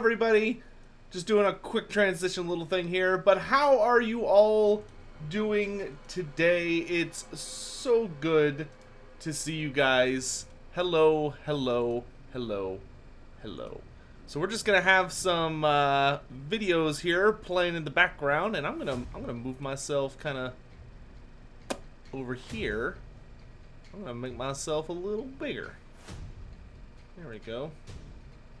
everybody? Just doing a quick transition little thing here, but how are you all doing today? It's so good to see you guys. Hello, hello, hello, hello. So we're just gonna have some videos here playing in the background, and I'm gonna move myself kind of over here. I'm gonna make myself a little bigger. There we go.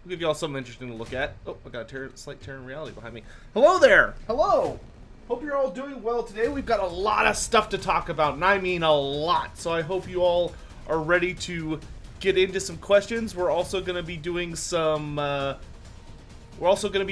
We'll give you all something interesting to look at. Oh, I got a slight tear in reality behind me. Hello there! Hello! Hope you're all doing well today. We've got a lot of stuff to talk about, and I mean a lot. So I hope you all are ready to get into some questions. We're also going to be doing some giveaways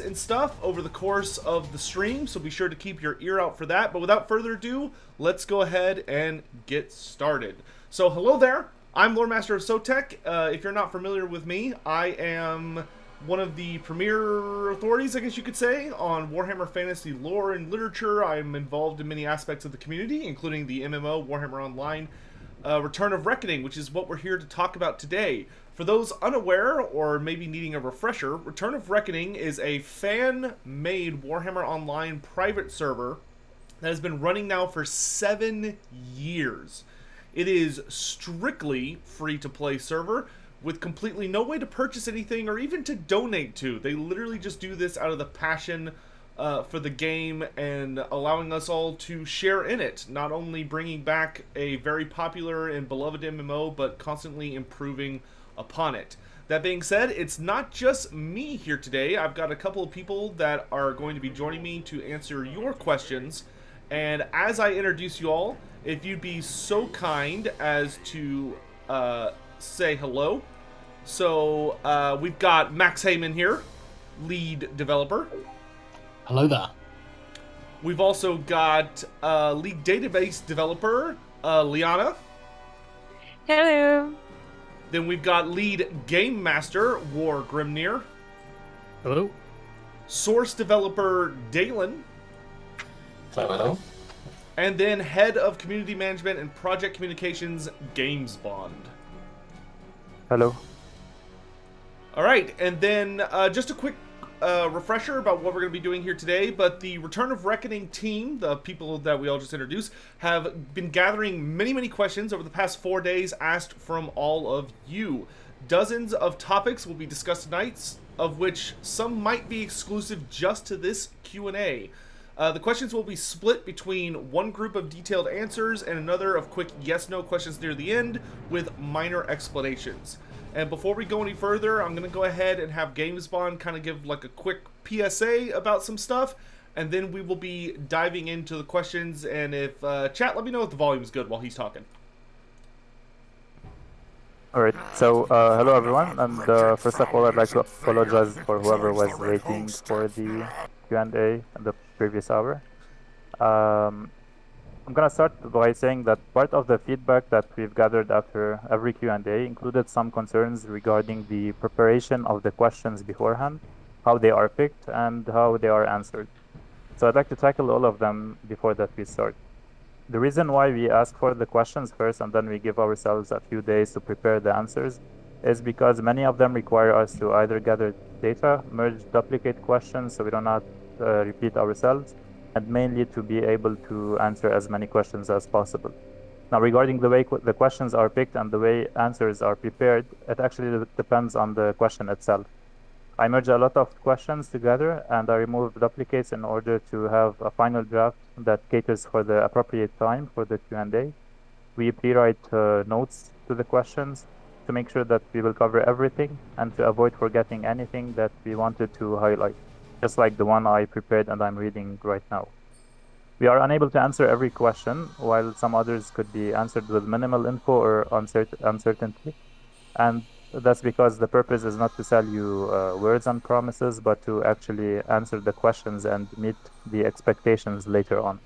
and stuff over the course of the stream, so be sure to keep your ear out for that. But without further ado, let's go ahead and get started. So hello there. I'm Lord Master of Sotek. If you're not familiar with me, I am one of the premier authorities, I guess you could say, on Warhammer fantasy lore and literature. I'm involved in many aspects of the community, including the MMO, Warhammer Online, Return of Reckoning, which is what we're here to talk about today. For those unaware, or maybe needing a refresher, Return of Reckoning is a fan-made Warhammer Online private server that has been running now for 7 years. It is strictly free-to-play server with completely no way to purchase anything or even to donate to. They literally just do this out of the passion for the game and allowing us all to share in it. Not only bringing back a very popular and beloved MMO, but constantly improving upon it. That being said, it's not just me here today. I've got a couple of people that are going to be joining me to answer your questions. And as I introduce you all, if you'd be so kind as to say hello. So we've got Max Heyman here, lead developer. Hello there. We've also got lead database developer, Liana. Hello. Then we've got lead game master, War Grimnir. Hello. Source developer, Dalen. Hello. And then head of community management and project communications, Games Bond. Hello. All right, and then just a quick refresher about what we're going to be doing here today. But the Return of Reckoning team, the people that we all just introduced, have been gathering many questions over the past 4 days asked from all of you. Dozens of topics will be discussed tonight, of which some might be exclusive just to this Q&A. The questions will be split between one group of detailed answers and another of quick yes-no questions near the end with minor explanations. And before we go any further, I'm going to go ahead and have GamesBond kind of give like a quick PSA about some stuff, and then we will be diving into the questions. And if chat, let me know if the volume is good while he's talking. Alright, so hello everyone, and first of all I'd like to apologize for whoever was waiting for the Q&A at the previous hour. I'm gonna start by saying that part of the feedback that we've gathered after every Q&A included some concerns regarding the preparation of the questions beforehand, how they are picked, and how they are answered. So I'd like to tackle all of them before that we start. The reason why we ask for the questions first and then we give ourselves a few days to prepare the answers is because many of them require us to either gather data, merge duplicate questions so we do not repeat ourselves, and mainly to be able to answer as many questions as possible. Now, regarding the way the questions are picked and the way answers are prepared, it actually depends on the question itself. I merge a lot of questions together and I remove duplicates in order to have a final draft that caters for the appropriate time for the Q&A. We pre-write notes to the questions to make sure that we will cover everything and to avoid forgetting anything that we wanted to highlight, just like the one I prepared and I'm reading right now. We are unable to answer every question, while some others could be answered with minimal info or uncertainty. And that's because the purpose is not to sell you words and promises, but to actually answer the questions and meet the expectations later on.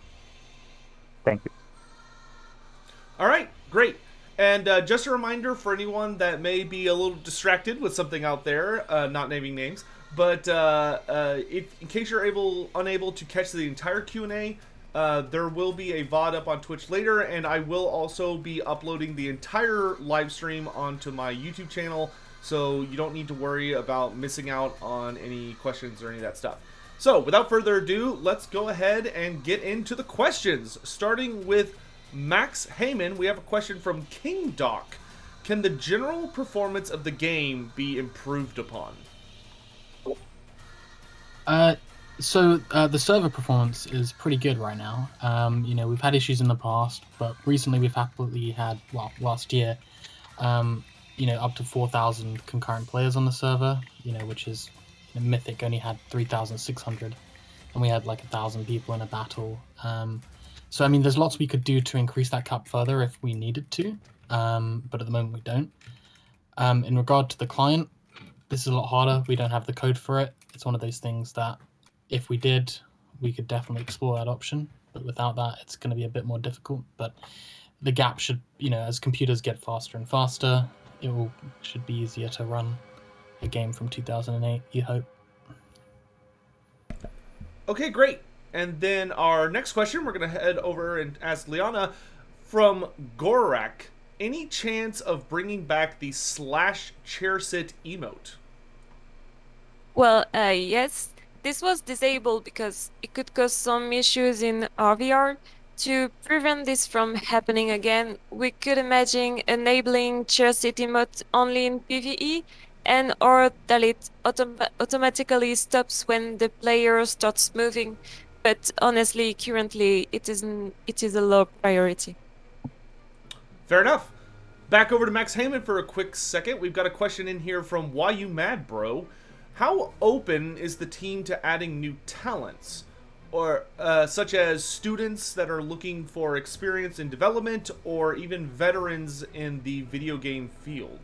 Thank you. All right, great. And just a reminder for anyone that may be a little distracted with something out there, not naming names, but if in case you're unable to catch the entire Q&A, there will be a VOD up on Twitch later, and I will also be uploading the entire live stream onto my YouTube channel. so you don't need to worry about missing out on any questions or any of that stuff. So, without further ado, let's go ahead and get into the questions. Starting with Max Heyman, we have a question from King Doc. Can the general performance of the game be improved upon? So the server performance is pretty good right now. We've had issues in the past, but recently we've happily had, well, last year, up to 4,000 concurrent players on the server, which is Mythic only had 3,600, and we had like 1,000 people in a battle. So there's lots we could do to increase that cap further if we needed to, but at the moment we don't. In regard to the client, this is a lot harder. We don't have the code for it. It's one of those things that if we did, we could definitely explore that option, but without that, it's going to be a bit more difficult. But the gap should, as computers get faster and faster, should be easier to run a game from 2008, you hope. Okay, great. And then our next question, we're going to head over and ask Liana from Gorak. Any chance of bringing back the /chairsit emote? Well, yes. This was disabled because it could cause some issues in RVR. To prevent this from happening again, we could imagine enabling chair sit emote only in PvE, and or that it automatically stops when the player starts moving. But honestly, currently it is a low priority. Fair enough. Back over to Max Heyman for a quick second. We've got a question in here from Why You Mad Bro. How open is the team to adding new talents, or such as students that are looking for experience in development, or even veterans in the video game field?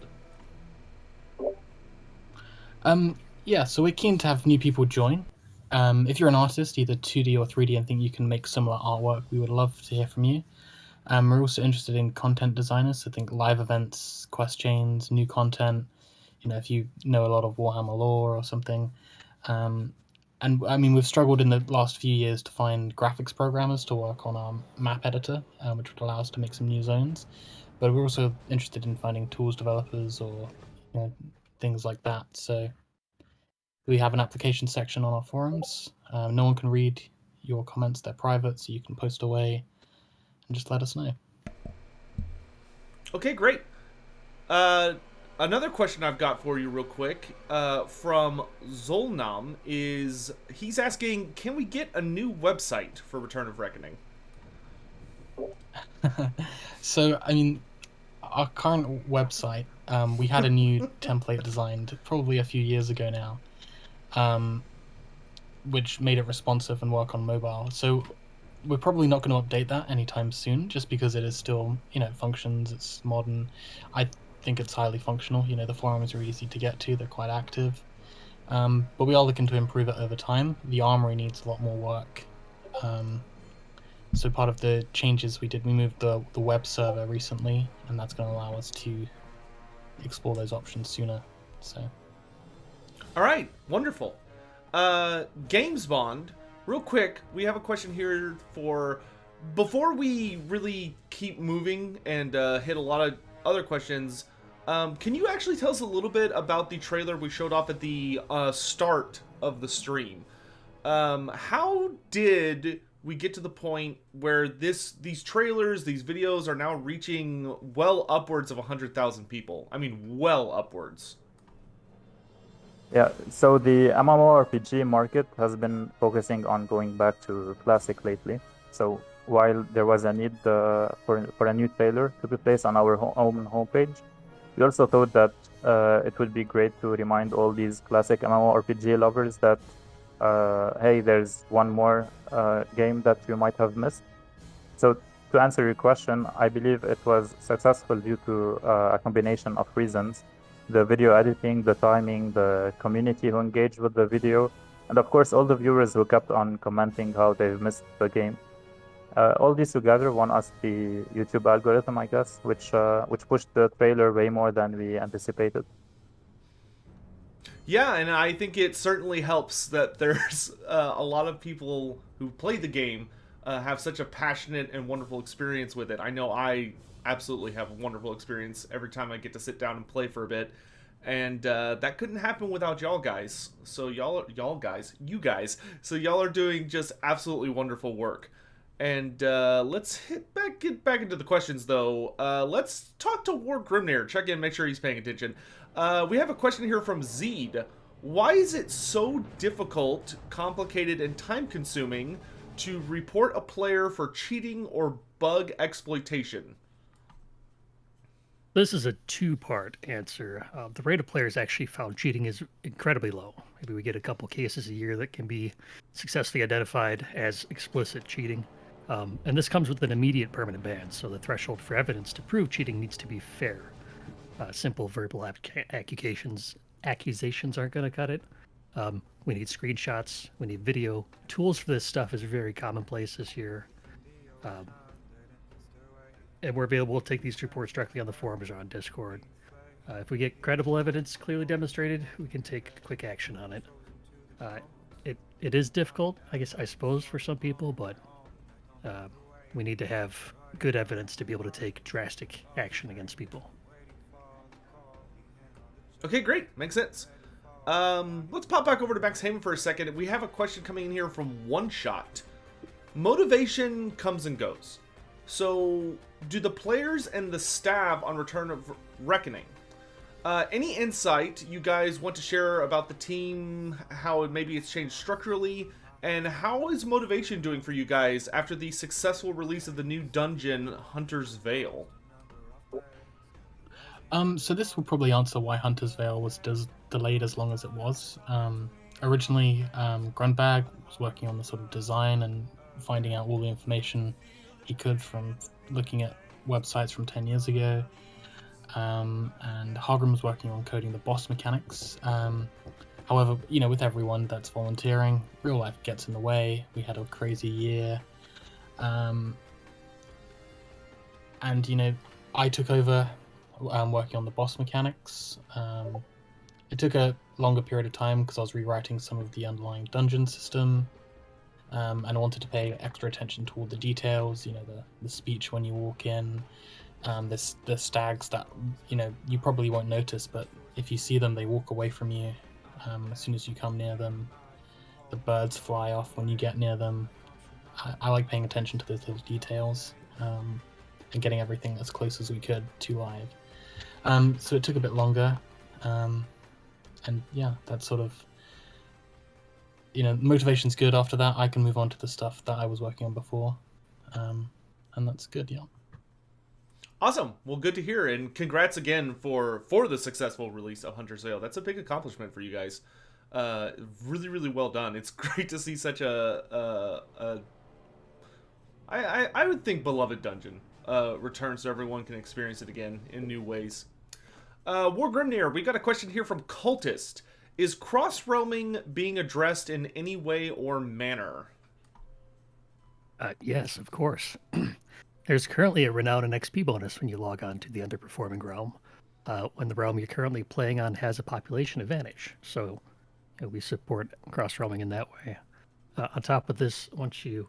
So we're keen to have new people join. If you're an artist, either 2D or 3D, and think you can make similar artwork, we would love to hear from you. We're also interested in content designers, so think live events, quest chains, new content. If you know a lot of Warhammer lore or something. We've struggled in the last few years to find graphics programmers to work on our map editor, which would allow us to make some new zones. But we're also interested in finding tools developers or things like that. So we have an application section on our forums. No one can read your comments. They're private, so you can post away and just let us know. Okay, great. Another question I've got for you real quick from Zolnam is, he's asking, can we get a new website for Return of Reckoning? So, our current website, we had a new template designed probably a few years ago now, which made it responsive and work on mobile. So we're probably not going to update that anytime soon, just because it is still, it functions, it's modern. I think it's highly functional. The forums are easy to get to, they're quite active. But we are looking to improve it over time. The armory needs a lot more work. So part of the changes we did, we moved the web server recently, and that's going to allow us to explore those options sooner. So. All right, wonderful. Games Bond, real quick, we have a question here for, before we really keep moving and hit a lot of other questions, can you actually tell us a little bit about the trailer we showed off at the start of the stream? How did we get to the point where these trailers, these videos are now reaching well upwards of 100,000 people? I mean, well upwards. Yeah, so the MMORPG market has been focusing on going back to classic lately. So while there was a need for a new trailer to be placed on our own homepage, we also thought that it would be great to remind all these classic MMORPG lovers that, hey, there's one more game that you might have missed. So to answer your question, I believe it was successful due to a combination of reasons: the video editing, the timing, the community who engaged with the video, and of course all the viewers who kept on commenting how they've missed the game. All these together won us the YouTube algorithm, I guess, which pushed the trailer way more than we anticipated. Yeah, and I think it certainly helps that there's a lot of people who play the game have such a passionate and wonderful experience with it. I know I absolutely have a wonderful experience every time I get to sit down and play for a bit. And that couldn't happen without y'all guys. So you guys. So y'all are doing just absolutely wonderful work. And let's get back into the questions though. Let's talk to War Grimnir. Check in, make sure he's paying attention. We have a question here from Zeed. Why is it so difficult, complicated, and time-consuming to report a player for cheating or bug exploitation? This is a two-part answer. The rate of players actually found cheating is incredibly low. Maybe we get a couple cases a year that can be successfully identified as explicit cheating. And this comes with an immediate permanent ban, so the threshold for evidence to prove cheating needs to be fair. Simple verbal accusations aren't going to cut it. We need screenshots, we need video. Tools for this stuff is very commonplace this year. And we're available to take these reports directly on the forums or on Discord. If we get credible evidence clearly demonstrated, we can take quick action on it. It is difficult, I suppose, for some people, but we need to have good evidence to be able to take drastic action against people. Okay, great. Makes sense. Let's pop back over to Max Heyman for a second. We have a question coming in here from One Shot. Motivation comes and goes. So, do the players and the staff on Return of Reckoning, any insight you guys want to share about the team, how maybe it's changed structurally, and how is motivation doing for you guys after the successful release of the new dungeon, Hunter's Veil? So this will probably answer why Hunter's Veil was delayed as long as it was. Originally, Grundbag was working on the sort of design and finding out all the information he could from looking at websites from 10 years ago. And Hargrim was working on coding the boss mechanics. However, with everyone that's volunteering, real life gets in the way. We had a crazy year. And, I took over working on the boss mechanics. It took a longer period of time because I was rewriting some of the underlying dungeon system. And I wanted to pay extra attention to all the details, the speech when you walk in, the stags that, you probably won't notice, but if you see them, they walk away from you as soon as you come near them. The birds fly off when you get near them. I like paying attention to those little details and getting everything as close as we could to live. So it took a bit longer. And yeah, that's sort of... motivation's good after that. I can move on to the stuff that I was working on before. And that's good, yeah. Awesome. Well, good to hear, and congrats again for the successful release of Hunter's Veil. That's a big accomplishment for you guys. Really, really well done. It's great to see such I would think beloved dungeon return so everyone can experience it again in new ways. War Grimnir, we got a question here from Cultist. Is cross-realming being addressed in any way or manner? Yes, of course. There's currently a renown and XP bonus when you log on to the underperforming realm. When the realm you're currently playing on has a population advantage. So we support cross-realming in that way. On top of this, once you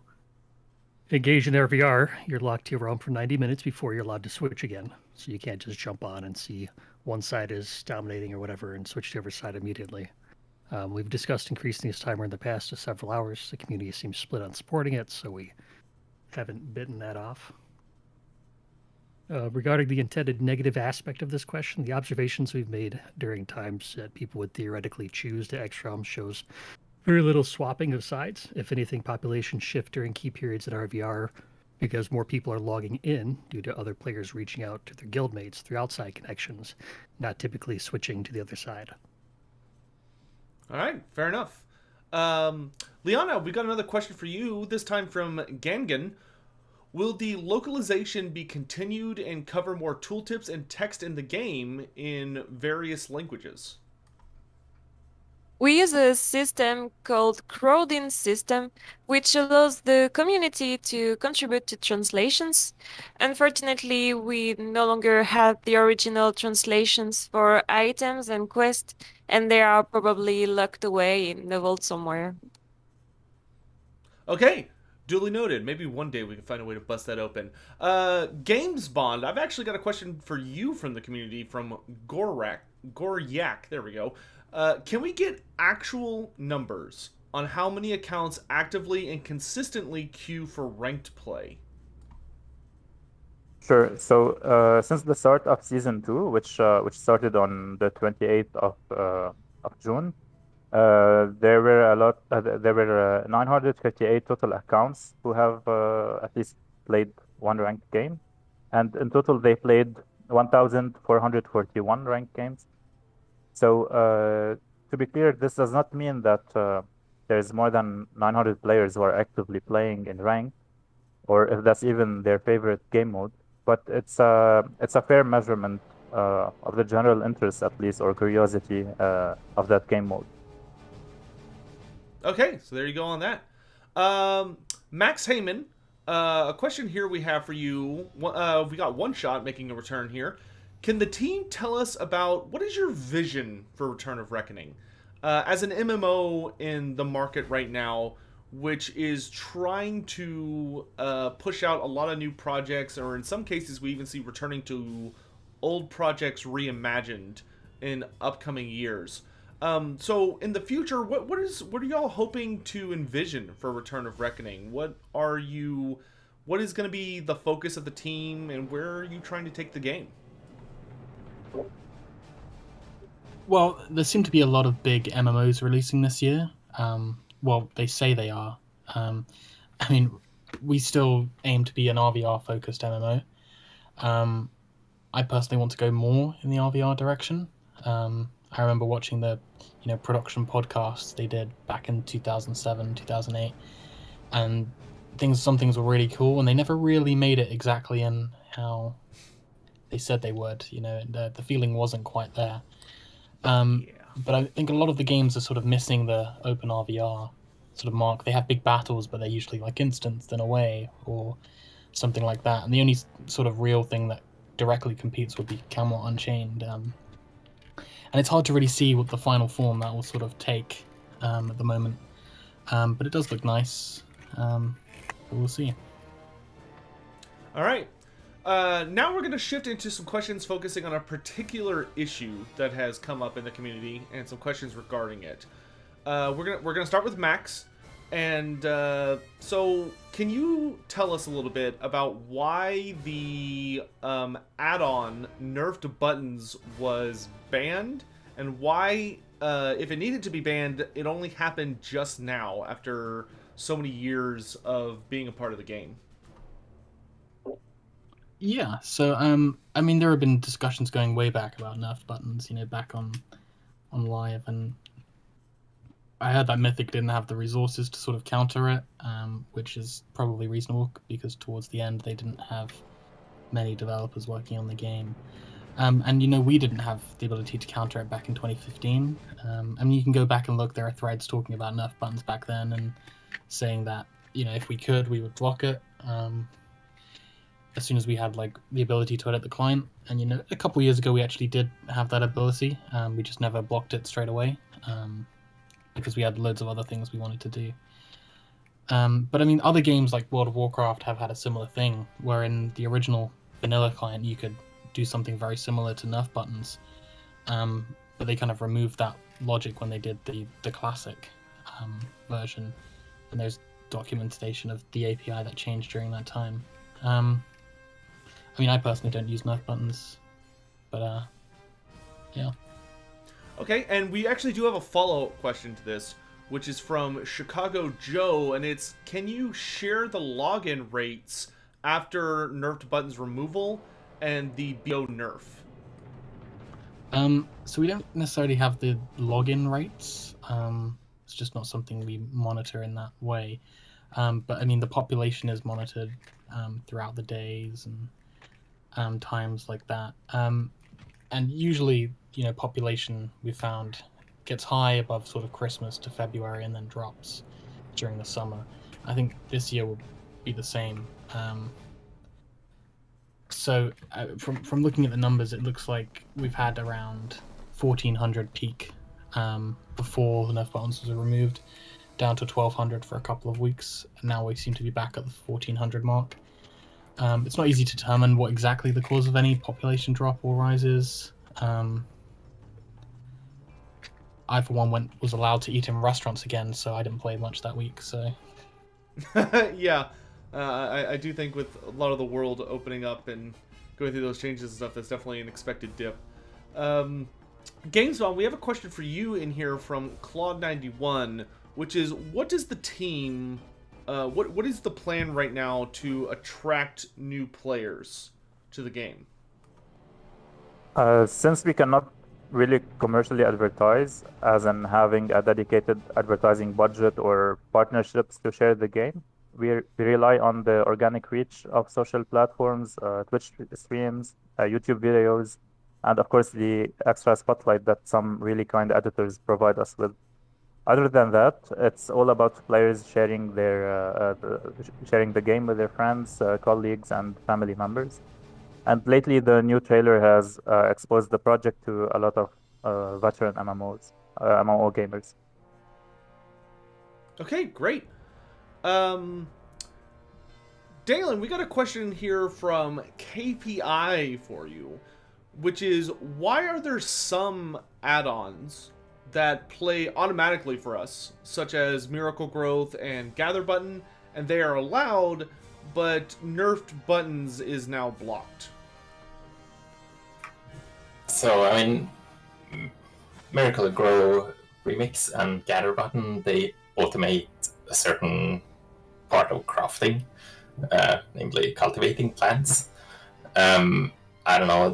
engage in RVR, you're locked to your realm for 90 minutes before you're allowed to switch again. So you can't just jump on and see one side is dominating or whatever and switch to the other side immediately. We've discussed increasing this timer in the past to several hours. The community seems split on supporting it, so we haven't bitten that off. Regarding the intended negative aspect of this question, the observations we've made during times that people would theoretically choose to X realms shows very little swapping of sides. If anything, population shift during key periods in RVR because more people are logging in due to other players reaching out to their guildmates through outside connections, not typically switching to the other side. All right, fair enough. Liana, we got another question for you, this time from Gangan. Will the localization be continued and cover more tooltips and text in the game in various languages? We use a system called Crowdin system, which allows the community to contribute to translations. Unfortunately, we no longer have the original translations for items and quests, and they are probably locked away in the vault somewhere. Okay, duly noted. Maybe one day we can find a way to bust that open. Games Bond, I've actually got a question for you from the community from Gorak. Goryak, there we go. Can we get actual numbers on how many accounts actively and consistently queue for ranked play? Sure. So since the start of season 2, which started on the 28th of June, there were 958 total accounts who have at least played one ranked game, and in total they played 1,441 ranked games. So to be clear, this does not mean that there's more than 900 players who are actively playing in ranked, or if that's even their favorite game mode. But it's a fair measurement of the general interest, at least, or curiosity of that game mode. Okay, so there you go on that. Max Heyman, a question here we have for you. We got One Shot making a return here. Can the team tell us about what is your vision for Return of Reckoning? As an MMO in the market right now, which is trying to push out a lot of new projects, or in some cases we even see returning to old projects reimagined in upcoming years. So in the future, what are y'all hoping to envision for Return of Reckoning? What is going to be the focus of the team, and where are you trying to take the game? Well, there seem to be a lot of big MMOs releasing this year. Well, they say they are. I mean, we still aim to be an RVR-focused MMO. I personally want to go more in the RVR direction. I remember watching the, production podcasts they did back in 2007, 2008, and some things were really cool, and they never really made it exactly in how they said they would. The feeling wasn't quite there. But I think a lot of the games are sort of missing the open RVR sort of mark. They have big battles, but they're usually like instanced in a way, or something like that. And the only sort of real thing that directly competes would be Camelot Unchained. And it's hard to really see what the final form that will sort of take at the moment. But it does look nice. But we'll see. All right. Now we're going to shift into some questions focusing on a particular issue that has come up in the community and some questions regarding it. We're gonna start with Max, and so can you tell us a little bit about why the add-on nerfed buttons was banned, and why, if it needed to be banned, it only happened just now after so many years of being a part of the game? Yeah, so I mean, there have been discussions going way back about nerf buttons, back on live, and I heard that Mythic didn't have the resources to sort of counter it, which is probably reasonable because towards the end they didn't have many developers working on the game, and we didn't have the ability to counter it back in 2015. I mean, you can go back and look. There are threads talking about nerf buttons back then and saying that if we could, we would block it. As soon as we had like the ability to edit the client, and a couple years ago we actually did have that ability. We just never blocked it straight away because we had loads of other things we wanted to do. But I mean, other games like World of Warcraft have had a similar thing, where in the original vanilla client you could do something very similar to nerf buttons, but they kind of removed that logic when they did the classic version, and there's documentation of the API that changed during that time. I mean, I personally don't use nerf buttons, but yeah. Okay, and we actually do have a follow-up question to this, which is from Chicago Joe, and it's, can you share the login rates after nerfed buttons removal and the BO nerf? So we don't necessarily have the login rates. It's just not something we monitor in that way. But I mean, the population is monitored throughout the days and times like that. And usually, population we found gets high above sort of Christmas to February and then drops during the summer. I think this year will be the same. So from looking at the numbers, it looks like we've had around 1,400 peak before the nerf buttons was removed, down to 1,200 for a couple of weeks, and now we seem to be back at the 1,400 mark. It's not easy to determine what exactly the cause of any population drop or rise is. I for one was allowed to eat in restaurants again, so I didn't play much that week. So Yeah, I do think with a lot of the world opening up and going through those changes and stuff, that's definitely an expected dip. GamesBomb, we have a question for you in here from Claude91, which is, what is the team, what is the plan right now to attract new players to the game? Since we cannot really commercially advertise, as in having a dedicated advertising budget or partnerships to share the game, we rely on the organic reach of social platforms, Twitch streams, YouTube videos, and of course the extra spotlight that some really kind editors provide us with. Other than that, it's all about players sharing sharing the game with their friends, colleagues, and family members. And lately, the new trailer has exposed the project to a lot of veteran MMO gamers. Okay, great. Dalen, we got a question here from KPI for you, which is, why are there some add-ons that play automatically for us, such as Miracle Growth and Gather Button, and they are allowed, but nerfed buttons is now blocked? So, I mean, Miracle Grow Remix and Gather Button, they automate a certain part of crafting, namely cultivating plants. I don't know,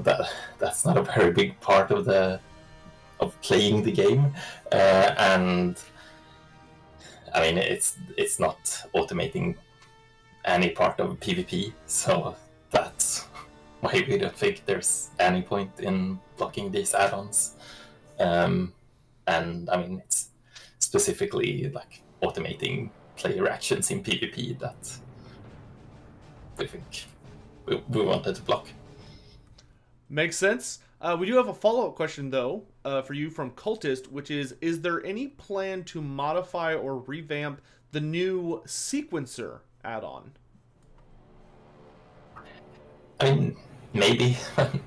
that's not a very big part of playing the game, and I mean it's not automating any part of PvP, so that's why we don't think there's any point in blocking these add-ons. And I mean, it's specifically like automating player actions in PvP that we think we wanted to block. Makes sense. We do have a follow-up question, though, for you from Cultist, which is there any plan to modify or revamp the new Sequencer add-on? I mean, maybe.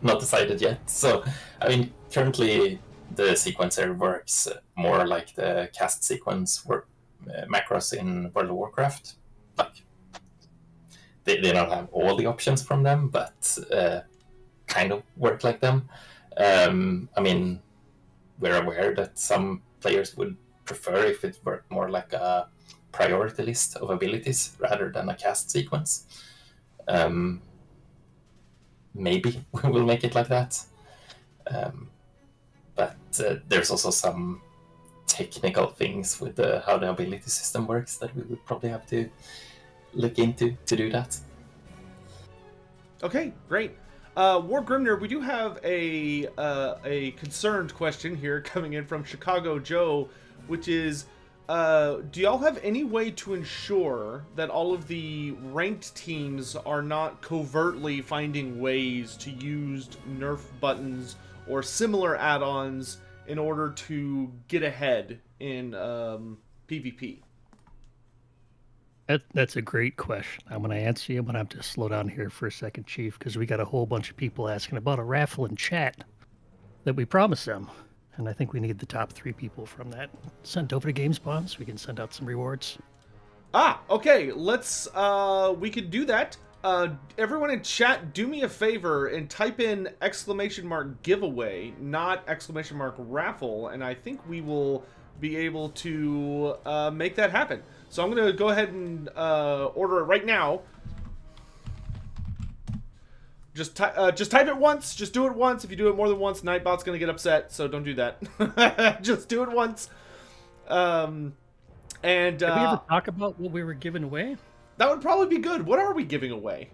Not decided yet. So, I mean, currently the Sequencer works more like the cast sequence macros in World of Warcraft. Like, they don't have all the options from them, but kind of work like them. I mean, we're aware that some players would prefer if it worked more like a priority list of abilities rather than a cast sequence. Maybe we will make it like that. But there's also some technical things with how the ability system works that we would probably have to look into to do that. Okay, great. War Grimner, we do have a concerned question here coming in from Chicago Joe, which is, do y'all have any way to ensure that all of the ranked teams are not covertly finding ways to use nerf buttons or similar add-ons in order to get ahead in PvP? That's a great question. I'm going to answer you. I'm going to have to slow down here for a second, Chief, because we got a whole bunch of people asking about a raffle in chat that we promised them. And I think we need the top 3 people from that sent over to GamesBomb so we can send out some rewards. Okay. Let's, we could do that. Everyone in chat, do me a favor and type in !giveaway, not !raffle, and I think we will be able to make that happen. So I'm going to go ahead and order it right now. Just type it once. Just do it once. If you do it more than once, Nightbot's going to get upset, so don't do that. Just do it once. And Did we ever talk about what we were giving away? That would probably be good. What are we giving away?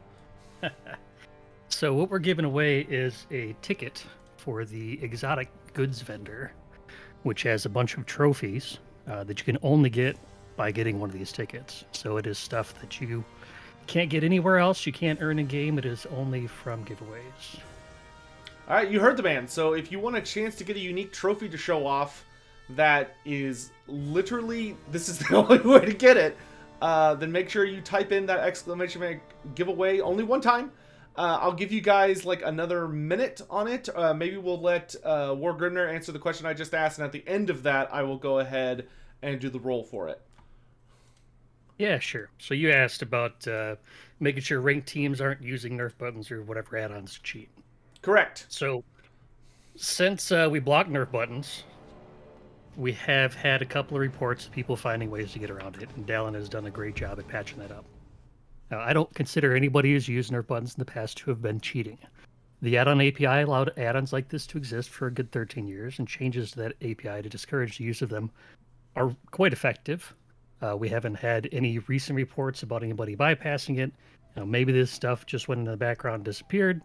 So what we're giving away is a ticket for the exotic goods vendor, which has a bunch of trophies that you can only get by getting one of these tickets. So it is stuff that you can't get anywhere else. You can't earn in game. It is only from giveaways. All right, you heard the man. So if you want a chance to get a unique trophy to show off, that is literally, this is the only way to get it. Then make sure you type in that !giveaway only one time. I'll give you guys like another minute on it. Maybe we'll let War Grimner answer the question I just asked, and at the end of that, I will go ahead and do the roll for it. Yeah, sure. So you asked about making sure ranked teams aren't using Nerf buttons or whatever add-ons to cheat. Correct. So since we blocked Nerf buttons, we have had a couple of reports of people finding ways to get around it, and Dallin has done a great job at patching that up. Now, I don't consider anybody who's used Nerf buttons in the past to have been cheating. The add-on API allowed add-ons like this to exist for a good 13 years, and changes to that API to discourage the use of them are quite effective. We haven't had any recent reports about anybody bypassing it. Maybe this stuff just went into the background and disappeared,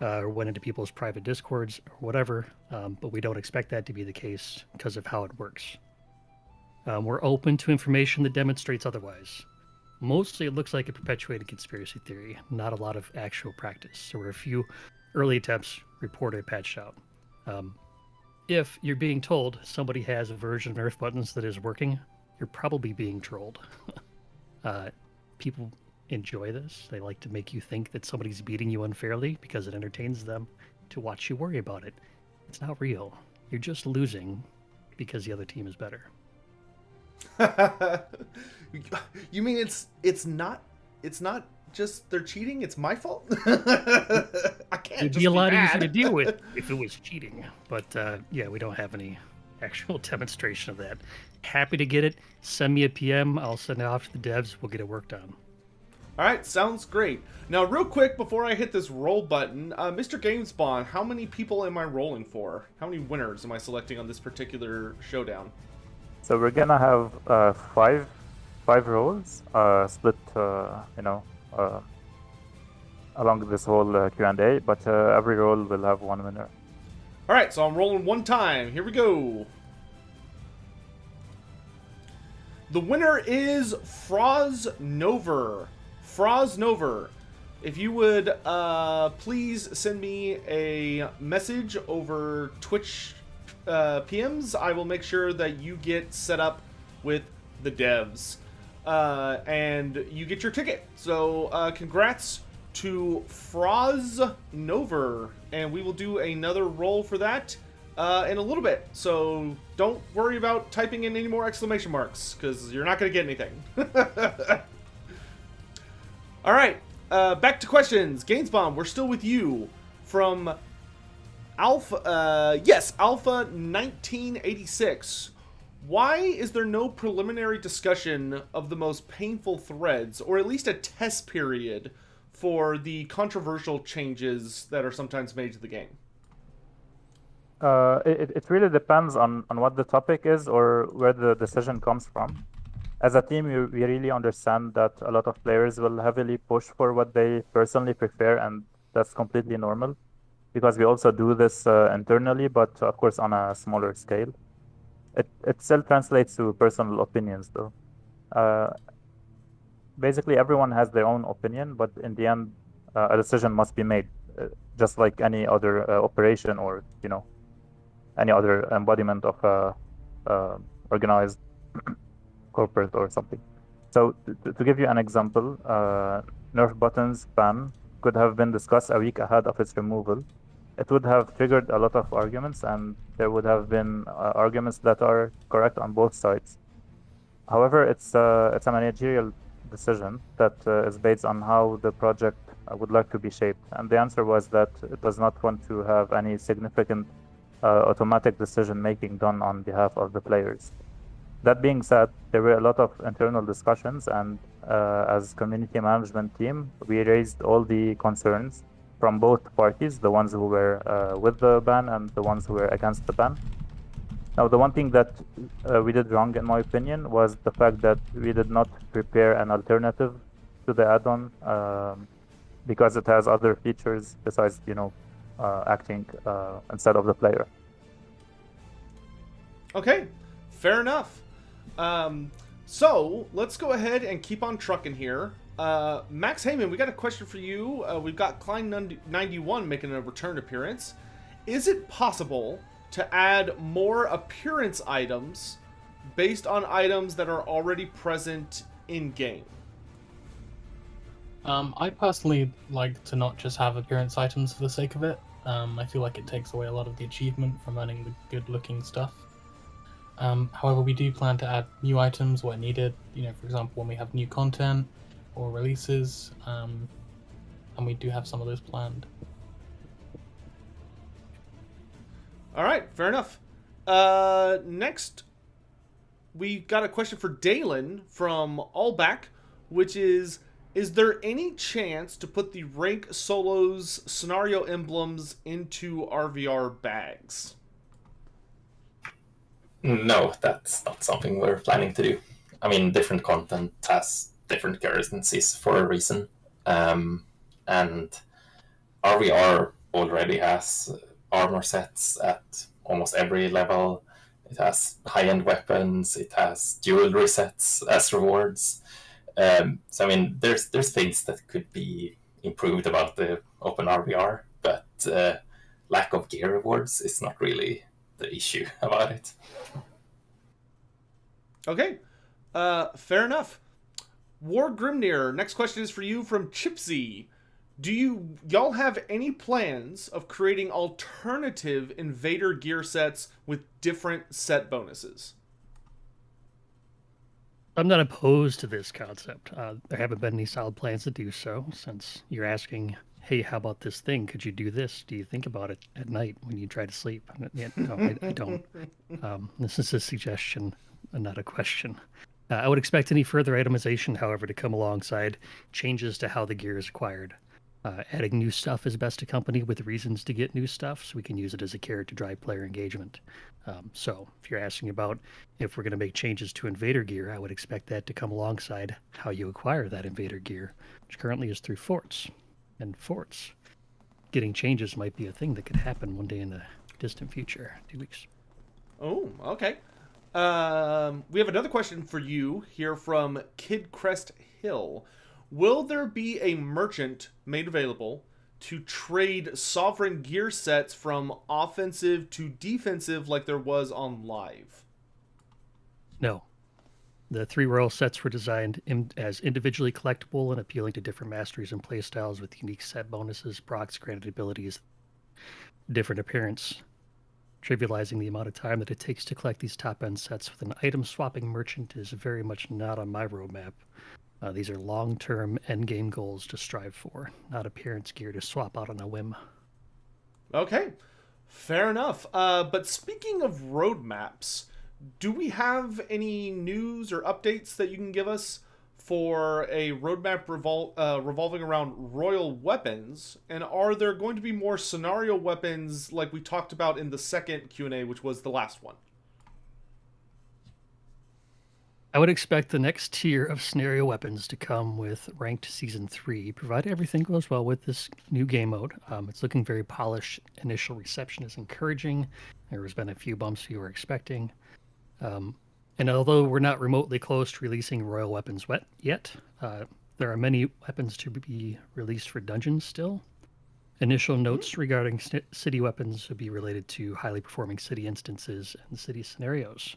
or went into people's private discords or whatever, but we don't expect that to be the case because of how it works. We're open to information that demonstrates otherwise. Mostly it looks like a perpetuated conspiracy theory, not a lot of actual practice. There were a few early attempts reported patched out. If you're being told somebody has a version of Nerf buttons that is working, you're probably being trolled. People enjoy this. They like to make you think that somebody's beating you unfairly because it entertains them to watch you worry about it. It's not real. You're just losing because the other team is better. You mean it's not just they're cheating? It's my fault. I can't. It'd just be a lot mad. easier to deal with if it was cheating, but yeah, we don't have any actual demonstration of that. Happy to get it. Send me a PM. I'll send it off to the devs. We'll get it worked on. All right, sounds great. Now, real quick before I hit this roll button, Mr. GameSpawn, how many people am I rolling for? How many winners am I selecting on this particular showdown? So we're gonna have five roles split, along this whole Q&A, but every role will have one winner. All right, so I'm rolling one time. Here we go. The winner is Froznover. Froznover. If you would please send me a message over Twitch PMs, I will make sure that you get set up with the devs. And you get your ticket. So congrats to Froznover. And we will do another roll for that in a little bit. So don't worry about typing in any more exclamation marks, because you're not going to get anything. All right, back to questions. Gainsbomb, we're still with you from Alpha. Yes, Alpha 1986. Why is there no preliminary discussion of the most painful threads, or at least a test period for the controversial changes that are sometimes made to the game? It really depends on what the topic is or where the decision comes from. As a team, we really understand that a lot of players will heavily push for what they personally prefer, and that's completely normal, because we also do this internally, but of course on a smaller scale. It still translates to personal opinions, though. Basically, everyone has their own opinion, but in the end, a decision must be made, just like any other operation or any other embodiment of a organized corporate or something. So to give you an example, Nerf buttons ban could have been discussed a week ahead of its removal. It would have triggered a lot of arguments, and there would have been arguments that are correct on both sides. However, it's a managerial decision that is based on how the project would like to be shaped. And the answer was that it does not want to have any significant automatic decision-making done on behalf of the players. That being said, there were a lot of internal discussions, and as community management team, we raised all the concerns from both parties, the ones who were with the ban and the ones who were against the ban. Now, the one thing that we did wrong, in my opinion, was the fact that we did not prepare an alternative to the add-on because it has other features besides, acting instead of the player. Okay, fair enough. So let's go ahead and keep on trucking here. Max Heyman, we got a question for you. We've got Klein91 making a return appearance. Is it possible to add more appearance items based on items that are already present in game? I personally like to not just have appearance items for the sake of it. I feel like it takes away a lot of the achievement from earning the good-looking stuff. However, we do plan to add new items where needed. For example, when we have new content or releases, and we do have some of those planned. All right, fair enough. Next, we got a question for Dalen from Allback, which is there any chance to put the rank solos scenario emblems into RVR bags? No, that's not something we're planning to do. I mean, different content has different currencies for a reason. And RVR already has armor sets at almost every level. It has high-end weapons. It has jewelry sets as rewards. So I mean, there's things that could be improved about the Open RVR, but lack of gear rewards is not really the issue about it. Okay, fair enough. War Grimnir, next question is for you from Chipsy. Do y'all have any plans of creating alternative Invader gear sets with different set bonuses? I'm not opposed to this concept. There haven't been any solid plans to do so. Since you're asking, hey, how about this thing? Could you do this? Do you think about it at night when you try to sleep? No, I don't. This is a suggestion and not a question. I would expect any further itemization, however, to come alongside changes to how the gear is acquired. Adding new stuff is best accompanied with reasons to get new stuff, so we can use it as a carrot to drive player engagement. So if you're asking about if we're going to make changes to Invader gear, I would expect that to come alongside how you acquire that Invader gear, which currently is through forts. And forts, getting changes might be a thing that could happen one day in the distant future, 2 weeks. Oh, okay. We have another question for you here from Kid Crest Hill. Will there be a merchant made available to trade sovereign gear sets from offensive to defensive like there was on Live? No. The 3 royal sets were designed as individually collectible and appealing to different masteries and playstyles with unique set bonuses, procs, granted abilities, different appearance, trivializing the amount of time that it takes to collect these top-end sets with an item-swapping merchant is very much not on my roadmap. These are long-term endgame goals to strive for, not appearance gear to swap out on a whim. Okay, fair enough. But speaking of roadmaps, do we have any news or updates that you can give us for a roadmap revolving around royal weapons? And are there going to be more scenario weapons like we talked about in the second Q&A, which was the last one? I would expect the next tier of scenario weapons to come with Ranked Season 3, provided everything goes well with this new game mode. It's looking very polished. Initial reception is encouraging. There has been a few bumps you were expecting. And although we're not remotely close to releasing royal weapons yet, there are many weapons to be released for dungeons still. Initial notes regarding city weapons would be related to highly performing city instances and city scenarios.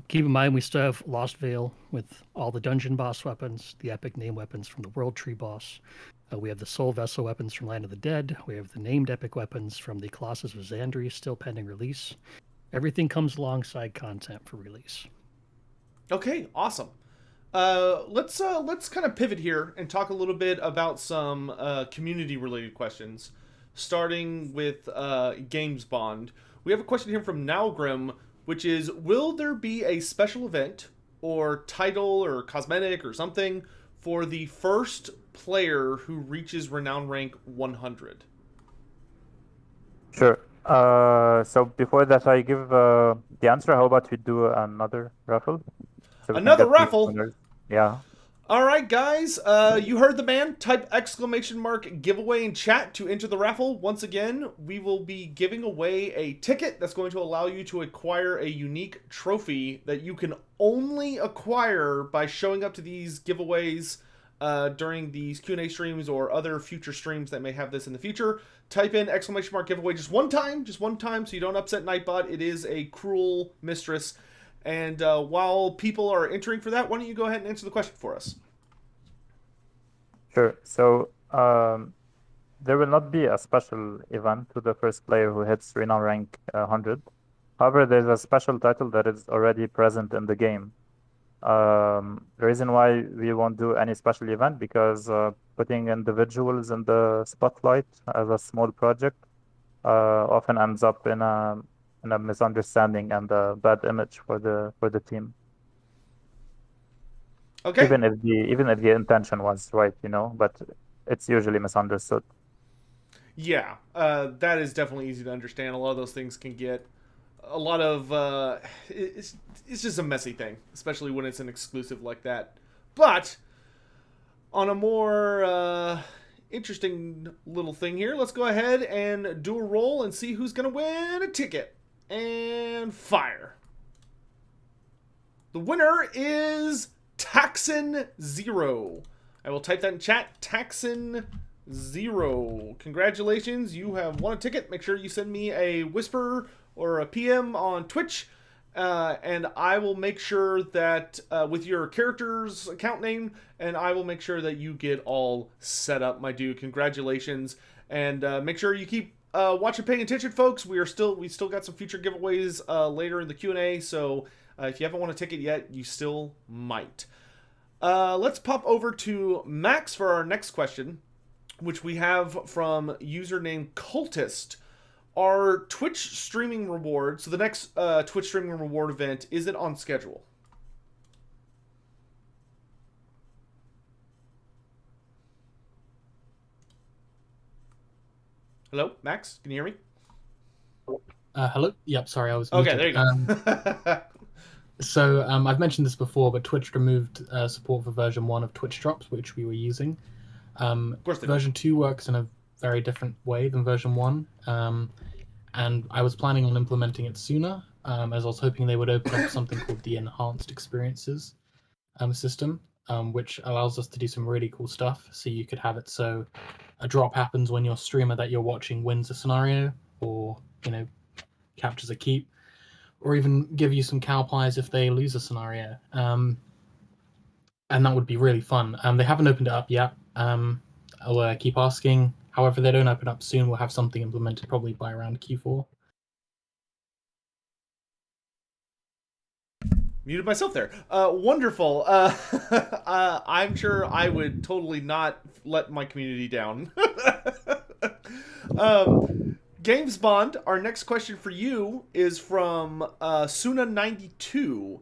Keep in mind we still have Lost Vale with all the dungeon boss weapons, the epic name weapons from the World Tree boss. We have the Soul Vessel weapons from Land of the Dead. We have the named epic weapons from the Colossus of Xandri still pending release. Everything comes alongside content for release. Okay, awesome. Let's kind of pivot here and talk a little bit about some community-related questions, starting with Games Bond. We have a question here from Nalgrim, which is, will there be a special event or title or cosmetic or something for the first player who reaches Renown rank 100? Sure. So before that, I give the answer. How about we do another raffle? So Another raffle? Yeah. All right, guys. You heard the man. Type ! giveaway in chat to enter the raffle. Once again, we will be giving away a ticket that's going to allow you to acquire a unique trophy that you can only acquire by showing up to these giveaways during these Q&A streams or other future streams that may have this in the future. Type in ! giveaway just one time, so you don't upset Nightbot. It is a cruel mistress. And while people are entering for that, why don't you go ahead and answer the question for us? Sure. So there will not be a special event to the first player who hits Renown rank 100. However, there's a special title that is already present in the game. The reason why we won't do any special event because putting individuals in the spotlight as a small project often ends up in a misunderstanding and a bad image for the team. Okay. Even if the intention was right, but it's usually misunderstood. Yeah, that is definitely easy to understand. A lot of those things can get a lot of it's just a messy thing, especially when it's an exclusive like that. But on a more interesting little thing here, let's go ahead and do a roll and see who's gonna win a ticket. And fire. The winner is Taxon Zero. I will type that in chat. Taxon Zero. Congratulations, you have won a ticket. Make sure you send me a whisper or a PM on Twitch, and I will make sure that with your character's account name, and I will make sure that you get all set up, my dude. Congratulations, and make sure you keep watching, paying attention, folks. We still got some future giveaways later in the Q&A, so if you haven't won a ticket yet, you still might. Let's pop over to Max for our next question, which we have from username Cultist. Are Twitch streaming rewards, so the next Twitch streaming reward event, is it on schedule? Hello, Max? Can you hear me? Hello? Yep, sorry, I was Okay, muted. there you go. So I've mentioned this before, but Twitch removed support for version 1 of Twitch Drops, which we were using. Of course they Version 2 works in a very different way than version 1. And I was planning on implementing it sooner, as I was hoping they would open up something called the Enhanced Experiences system, which allows us to do some really cool stuff. So you could have it so a drop happens when your streamer that you're watching wins a scenario, or captures a keep, or even give you some cow pies if they lose a scenario. And that would be really fun. They haven't opened it up yet. I'll keep asking. However, they don't open up soon. We'll have something implemented probably by around Q4. Muted myself there. Wonderful. I'm sure I would totally not let my community down. Games Bond, our next question for you is from Suna92.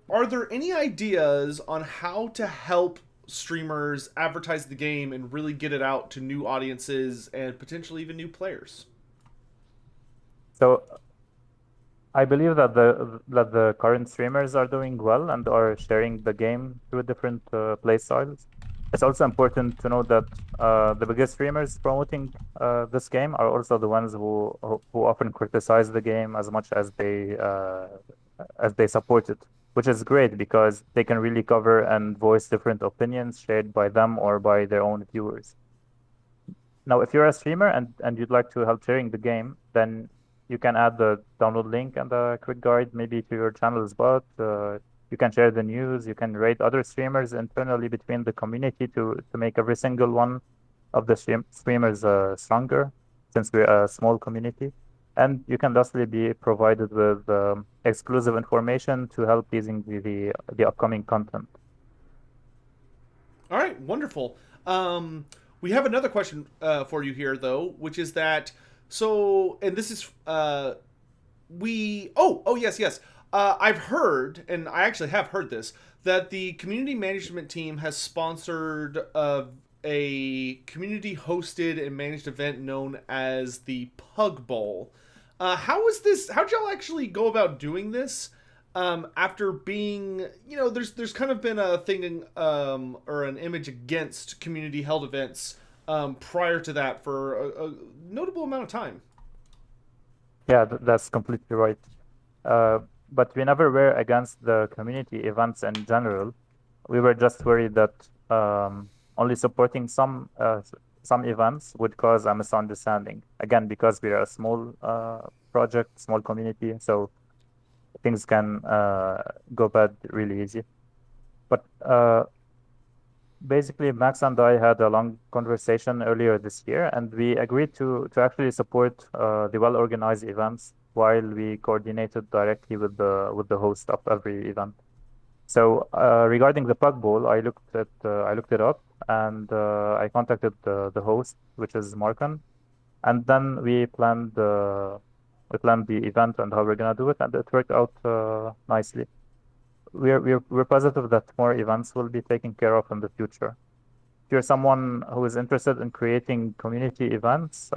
Are there any ideas on how to help streamers advertise the game and really get it out to new audiences and potentially even new players? So I believe that the current streamers are doing well and are sharing the game through different play styles. It's also important to note that the biggest streamers promoting this game are also the ones who often criticize the game as much as they support it, which is great because they can really cover and voice different opinions shared by them or by their own viewers. Now, if you're a streamer and you'd like to help sharing the game, then you can add the download link and the quick guide maybe to your channel's bot. You can share the news. You can rate other streamers internally between the community to make every single one of the streamers stronger, since we're a small community. And you can lastly be provided with exclusive information to help using the upcoming content. All right, wonderful. We have another question for you here, though, which is that, so, and this is, yes. I've heard, and I actually have heard this, that the community management team has sponsored a community-hosted and managed event known as the Pug Bowl. How'd y'all actually go about doing this? After being, there's kind of been a thing, or an image against community-held events prior to that for a notable amount of time. Yeah, that's completely right. But we never were against the community events in general. We were just worried that only supporting some events would cause a misunderstanding. Again, because we are a small project, small community, so things can go bad really easy. But basically, Max and I had a long conversation earlier this year, and we agreed to actually support the well-organized events while we coordinated directly with the host of every event. So regarding the Pug Bowl, I looked it up, and I contacted the host, which is Markan, and then we planned the event and how we're gonna do it, and it worked out nicely. We're positive that more events will be taken care of in the future. If you're someone who is interested in creating community events,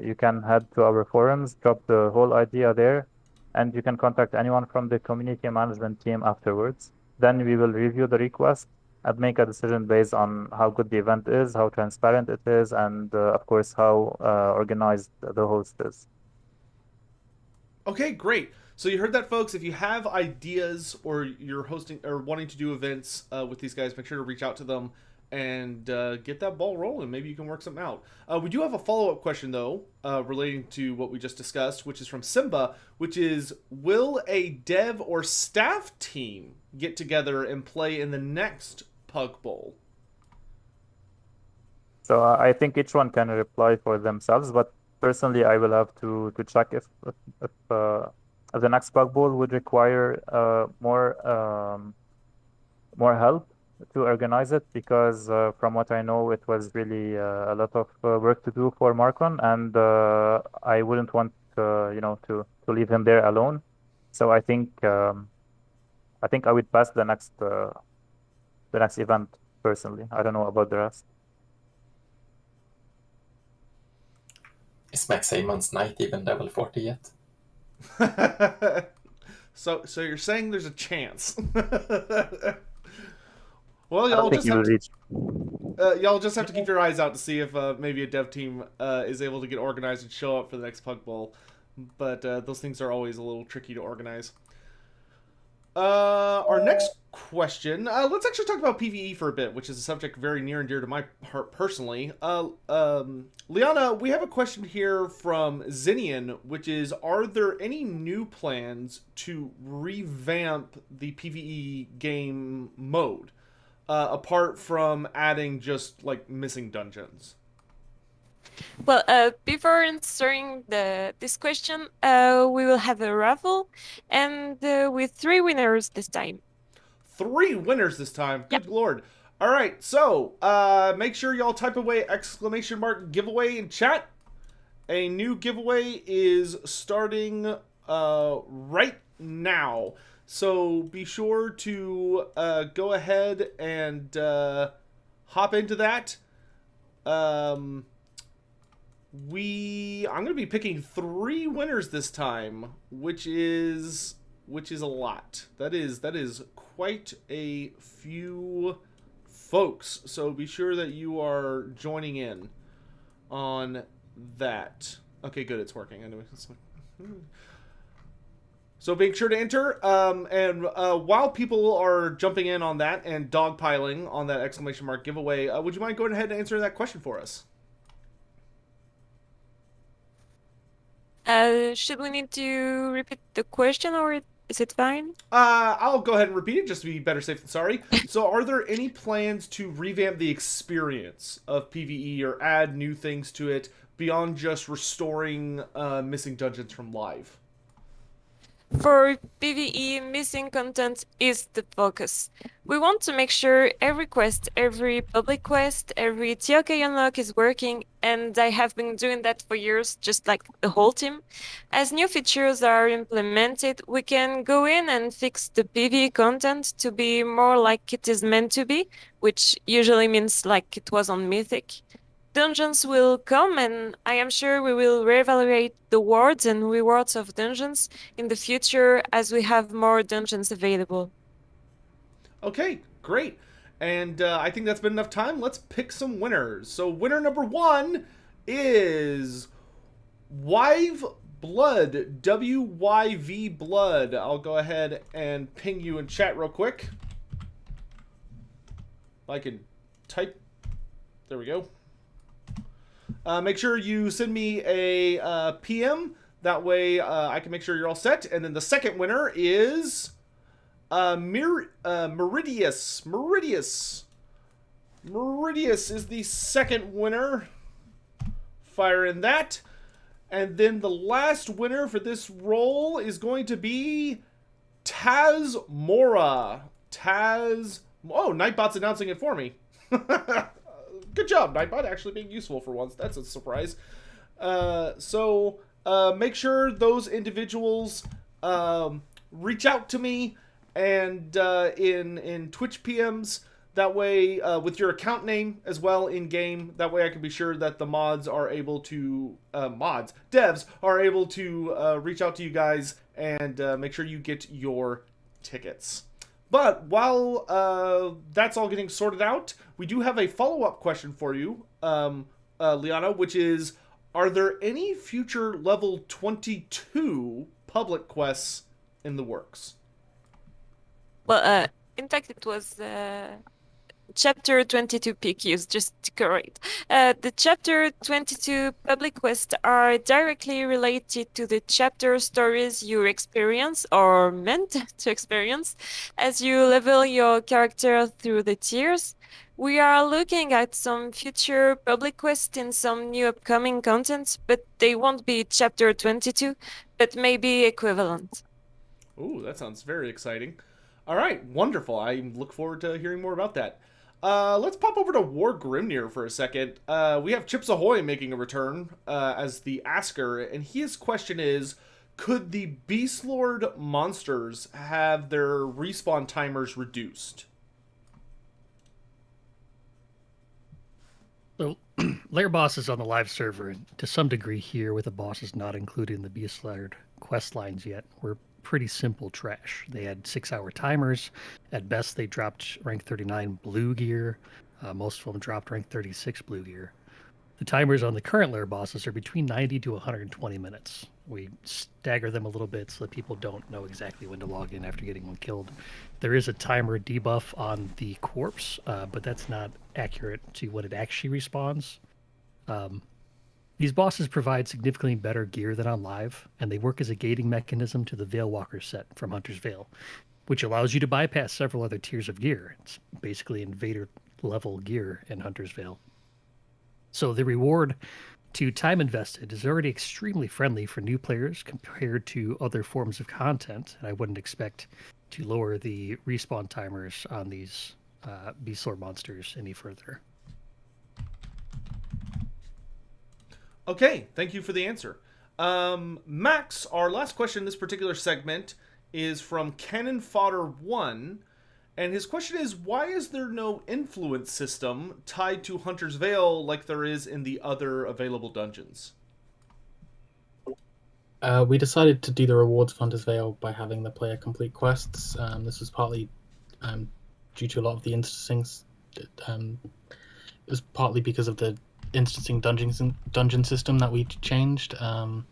you can head to our forums, drop the whole idea there, and you can contact anyone from the community management team afterwards. Then we will review the request and make a decision based on how good the event is, how transparent it is, and of course, how organized the host is. Okay, great. So you heard that, folks. If you have ideas or you're hosting or wanting to do events with these guys, make sure to reach out to them and get that ball rolling. Maybe you can work something out. We do have a follow-up question, though, relating to what we just discussed, which is from Simba, which is, will a dev or staff team get together and play in the next Pug Bowl? So I think each one can reply for themselves, but personally, I will have to check if the next Pug Bowl would require more help to organize it, because from what I know, it was really a lot of work to do for Markon, and I wouldn't want to leave him there alone. So I think I would pass the next event personally. I don't know about the rest. Is Max Amon's knight even level 40 yet? So you're saying there's a chance? Well, I don't think you will reach. y'all just have to keep your eyes out to see if maybe a dev team is able to get organized and show up for the next Pug Bowl. But those things are always a little tricky to organize. Our next question, let's actually talk about PvE for a bit, which is a subject very near and dear to my heart personally. Liana, we have a question here from Zinian, which is, are there any new plans to revamp the PvE game mode, apart from adding just, like, missing dungeons? Well, before answering this question, we will have a raffle, and with 3 winners this time. 3 winners this time. Good lord. All right, so make sure y'all type away !giveaway in chat. A new giveaway is starting right now. So be sure to go ahead and hop into that. I'm going to be picking 3 winners this time, which is a lot. That is quite a few folks. So be sure that you are joining in on that. Okay, good, it's working. Anyway, so make sure to enter. And while people are jumping in on that and dogpiling on that ! Giveaway, would you mind going ahead and answering that question for us? Should we need to repeat the question, or is it fine? I'll go ahead and repeat it just to be better safe than sorry. So are there any plans to revamp the experience of PvE or add new things to it beyond just restoring missing dungeons from live? For PvE, missing content is the focus. We want to make sure every quest, every public quest, every TOK unlock is working, and I have been doing that for years, just like the whole team. As new features are implemented, we can go in and fix the PvE content to be more like it is meant to be, which usually means like it was on Mythic. Dungeons will come, and I am sure we will reevaluate the wards and rewards of dungeons in the future as we have more dungeons available. Okay, great. And I think that's been enough time. Let's pick some winners. So winner number 1 is Wyve Blood, WYV Blood. I'll go ahead and ping you in chat real quick. I can type. There we go. Make sure you send me a PM. That way I can make sure you're all set. And then the second winner is Meridius. Meridius is the second winner. Fire in that. And then the last winner for this roll is going to be Taz Mora. Taz... Oh, Nightbot's announcing it for me. Good job, Nightbot, actually being useful for once. That's a surprise. So make sure those individuals reach out to me and in Twitch PMs. That way, with your account name as well in game. That way, I can be sure that the devs are able to reach out to you guys and make sure you get your tickets. But while that's all getting sorted out, we do have a follow-up question for you, Liana, which is, are there any future level 22 public quests in the works? Well, in fact, it was Chapter 22 PQs, just to correct. The Chapter 22 public quests are directly related to the chapter stories you experience or meant to experience as you level your character through the tiers. We are looking at some future public quests in some new upcoming content, but they won't be Chapter 22, but maybe equivalent. Ooh, that sounds very exciting. All right, wonderful. I look forward to hearing more about that. Let's pop over to War Grimnir for a second. We have Chips Ahoy making a return as the asker, and his question is, could the Beastlord monsters have their respawn timers reduced? So, lair bosses on the live server, and to some degree here, with the bosses not included in the Beastlord quest lines yet, were pretty simple trash. They had 6-hour timers. At best, they dropped rank 39 blue gear. Most of them dropped rank 36 blue gear. The timers on the current lair bosses are between 90 to 120 minutes. We stagger them a little bit so that people don't know exactly when to log in after getting one killed. There is a timer debuff on the corpse, but that's not accurate to what it actually respawns. These bosses provide significantly better gear than on live, and they work as a gating mechanism to the Veilwalker set from Hunter's Veil, which allows you to bypass several other tiers of gear. It's basically invader level gear in Hunter's Veil. So the reward to time invested is already extremely friendly for new players compared to other forms of content, and I wouldn't expect to lower the respawn timers on these Beastlord monsters any further. Okay, thank you for the answer. Max, our last question in this particular segment is from Cannon Fodder 1, and his question is, why is there no influence system tied to Hunter's Veil like there is in the other available dungeons? We decided to do the rewards for Hunter's Veil by having the player complete quests. This was partly due to a lot of the instancing. It was partly because of the instancing dungeon system that we changed, and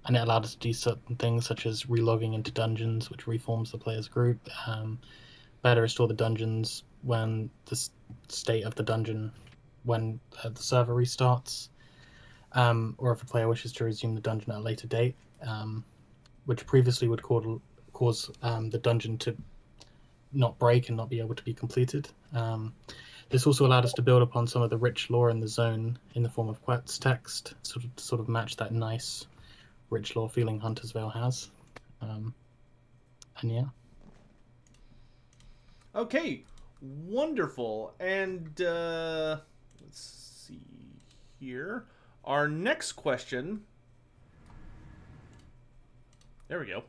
it allowed us to do certain things such as relogging into dungeons, which reforms the player's group, better restore the dungeons when the state of the dungeon, when the server restarts, or if a player wishes to resume the dungeon at a later date, which previously would cause the dungeon to not break and not be able to be completed. This also allowed us to build upon some of the rich lore in the zone in the form of quest text, sort of match that nice, rich lore feeling Hunter's Veil has. And yeah. Okay, wonderful. And let's see here. Our next question. There we go.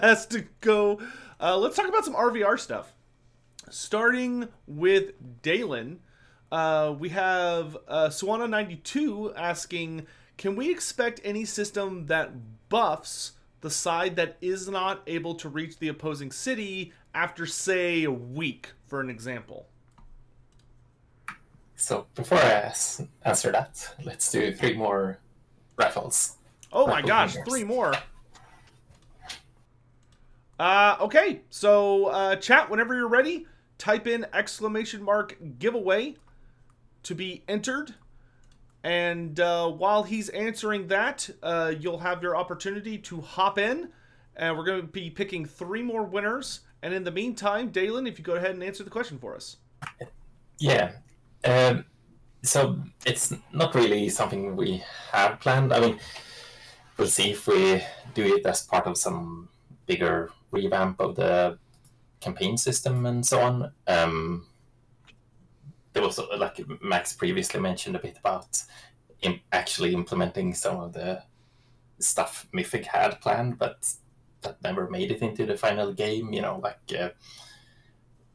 Has to go. Let's talk about some RVR stuff. Starting with Dalen, we have Suana92 asking, can we expect any system that buffs the side that is not able to reach the opposing city after, say, a week, for an example? So before I answer that, let's do 3 more raffles. Oh my gosh, 3 more. Okay, so chat, whenever you're ready, type in !giveaway to be entered. And while he's answering that, you'll have your opportunity to hop in. And we're going to be picking 3 more winners. And in the meantime, Dalen, if you go ahead and answer the question for us. Yeah. So it's not really something we have planned. I mean, we'll see if we do it as part of some bigger revamp of the campaign system and so on. There was, like Max previously mentioned, a bit about actually implementing some of the stuff Mythic had planned, but that never made it into the final game.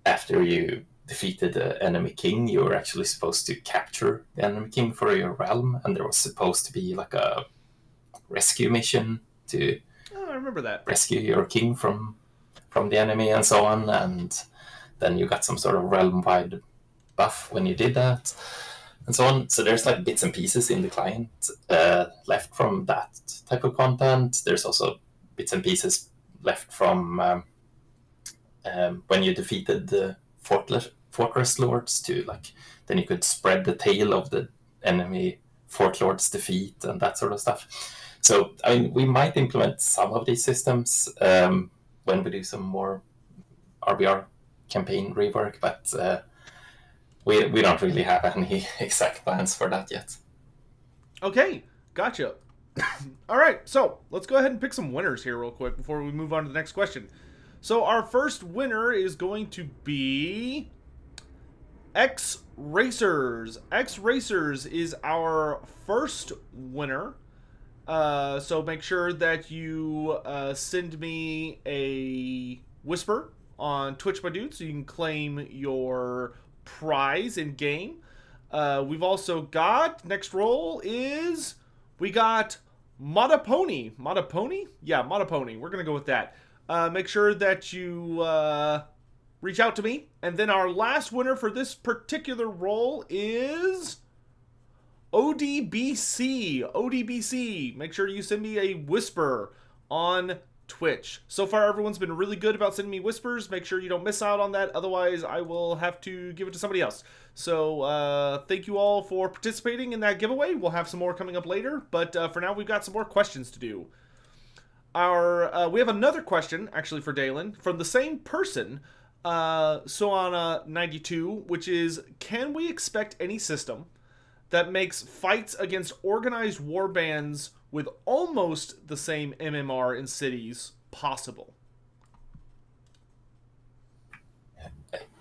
After you defeated the enemy king, you were actually supposed to capture the enemy king for your realm, and there was supposed to be like a rescue mission to Oh, I remember that. rescue your king from the enemy and so on, and then you got some sort of realm-wide buff when you did that, and so on. So there's like bits and pieces in the client left from that type of content. There's also bits and pieces left from when you defeated the fortress lords to then you could spread the tale of the enemy fort lord's defeat and that sort of stuff. So I mean, we might implement some of these systems when we do some more RBR campaign rework, but we don't really have any exact plans for that yet. Okay, gotcha. All right, so let's go ahead and pick some winners here real quick before we move on to the next question. So our first winner is going to be X Racers. X Racers is our first winner. So make sure that you send me a whisper on Twitch, my dude, so you can claim your prize in game. We've also got, next roll is, we got Modapony. Modapony? Yeah, Modapony. We're going to go with that. Make sure that you reach out to me. And then our last winner for this particular roll is ODBC. ODBC. Make sure you send me a whisper on Twitch. So far, everyone's been really good about sending me whispers. Make sure you don't miss out on that. Otherwise, I will have to give it to somebody else. So thank you all for participating in that giveaway. We'll have some more coming up later. But for now, we've got some more questions to do. We have another question, actually, for Dalen, from the same person, Soana92, which is, can we expect any system that makes fights against organized warbands with almost the same MMR in cities possible?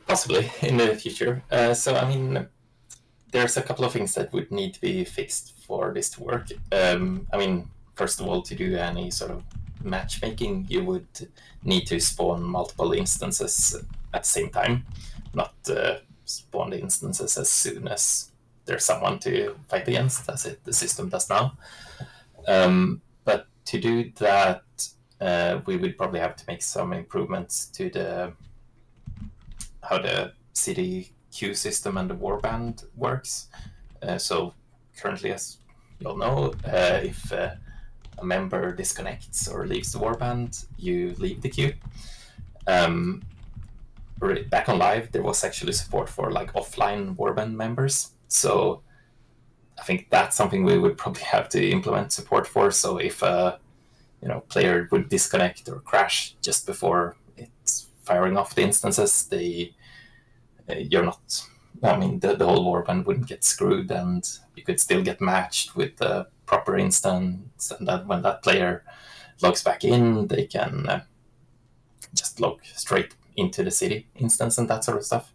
Possibly in the future. So, I mean, there's a couple of things that would need to be fixed for this to work. I mean, first of all, to do any sort of matchmaking, you would need to spawn multiple instances at the same time, not spawn the instances as soon as there's someone to fight against, as the system does now. But to do that, we would probably have to make some improvements to how the city queue system and the warband works. So currently, as you all know, if a member disconnects or leaves the warband, you leave the queue. Back on live, there was actually support for offline warband members. So I think that's something we would probably have to implement support for. So if a player would disconnect or crash just before it's firing off the instances, you're not. I mean, the whole warband wouldn't get screwed, and you could still get matched with the proper instance. And that when that player logs back in, they can just log straight into the city instance and that sort of stuff.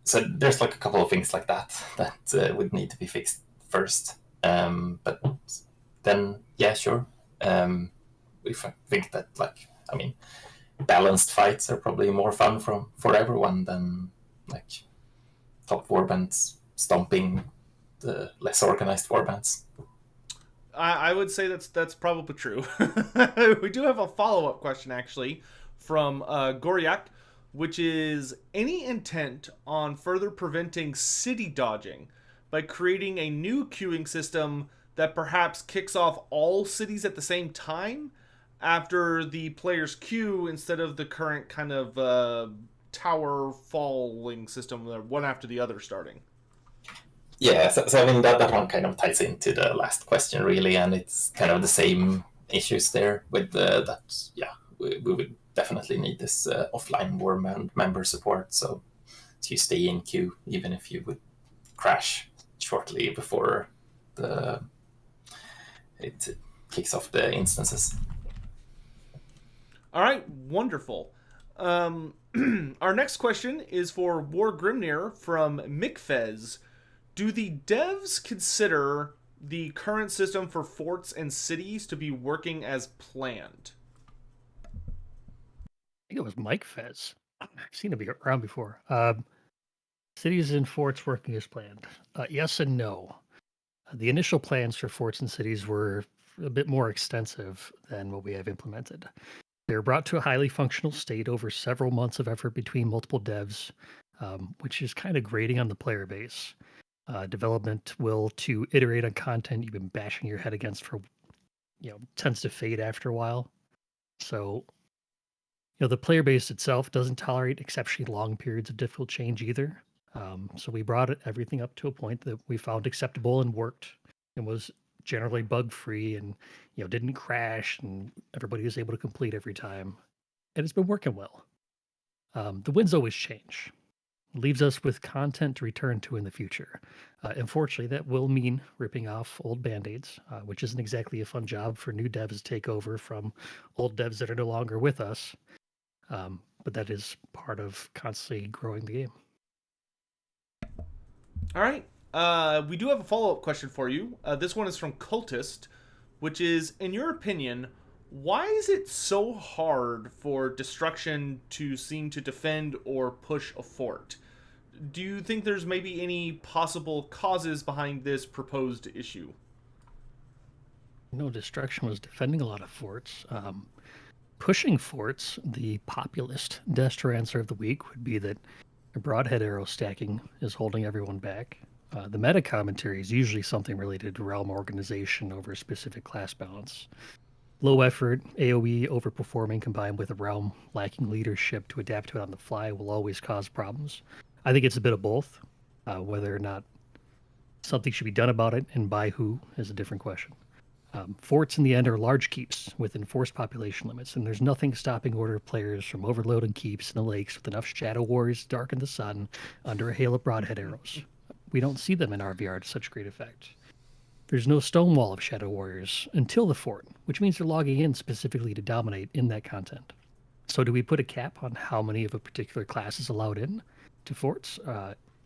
So there's a couple of things like that would need to be fixed first. But then, yeah, sure. If I think that, balanced fights are probably more fun for everyone than top warbands stomping the less organized warbands. I would say that's probably true. We do have a follow-up question, actually, from Goryak, which is, any intent on further preventing city dodging by creating a new queuing system that perhaps kicks off all cities at the same time after the player's queue, instead of the current kind of tower falling system, one after the other starting? Yeah, so I mean, that one kind of ties into the last question, really, and it's kind of the same issues there with that. Yeah, we would definitely need this offline warband member support. So to stay in queue, even if you would crash shortly before it kicks off the instances. All right, wonderful. Our next question is for War Grimnir from Mikfez. Do the devs consider the current system for forts and cities to be working as planned? I think it was Mike Fez. I've seen him around before. Cities and forts working as planned. Yes and no. The initial plans for forts and cities were a bit more extensive than what we have implemented. They were brought to a highly functional state over several months of effort between multiple devs, which is kind of grating on the player base. Development will to iterate on content you've been bashing your head against for, tends to fade after a while. So, the player base itself doesn't tolerate exceptionally long periods of difficult change either. So we brought everything up to a point that we found acceptable and worked and was generally bug free and didn't crash and everybody was able to complete every time. And it's been working well. The winds always change. Leaves us with content to return to in the future. Unfortunately, that will mean ripping off old band-aids, which isn't exactly a fun job for new devs to take over from old devs that are no longer with us. But that is part of constantly growing the game. All right. We do have a follow-up question for you. This one is from Cultist, which is, in your opinion, why is it so hard for Destruction to seem to defend or push a fort? Do you think there's maybe any possible causes behind this proposed issue? Destruction was defending a lot of forts. Pushing forts, the populist Destro answer of the week would be that broadhead arrow stacking is holding everyone back. The meta commentary is usually something related to realm organization over a specific class balance. Low effort, AoE overperforming combined with a realm lacking leadership to adapt to it on the fly will always cause problems. I think it's a bit of both. Whether or not something should be done about it and by who is a different question. Forts in the end are large keeps with enforced population limits, and there's nothing stopping Order players from overloading keeps in the lakes with enough Shadow Warriors to darken the sun under a hail of broadhead arrows. We don't see them in RVR to such great effect. There's no stone wall of Shadow Warriors until the fort, which means they're logging in specifically to dominate in that content. So do we put a cap on how many of a particular class is allowed in to forts?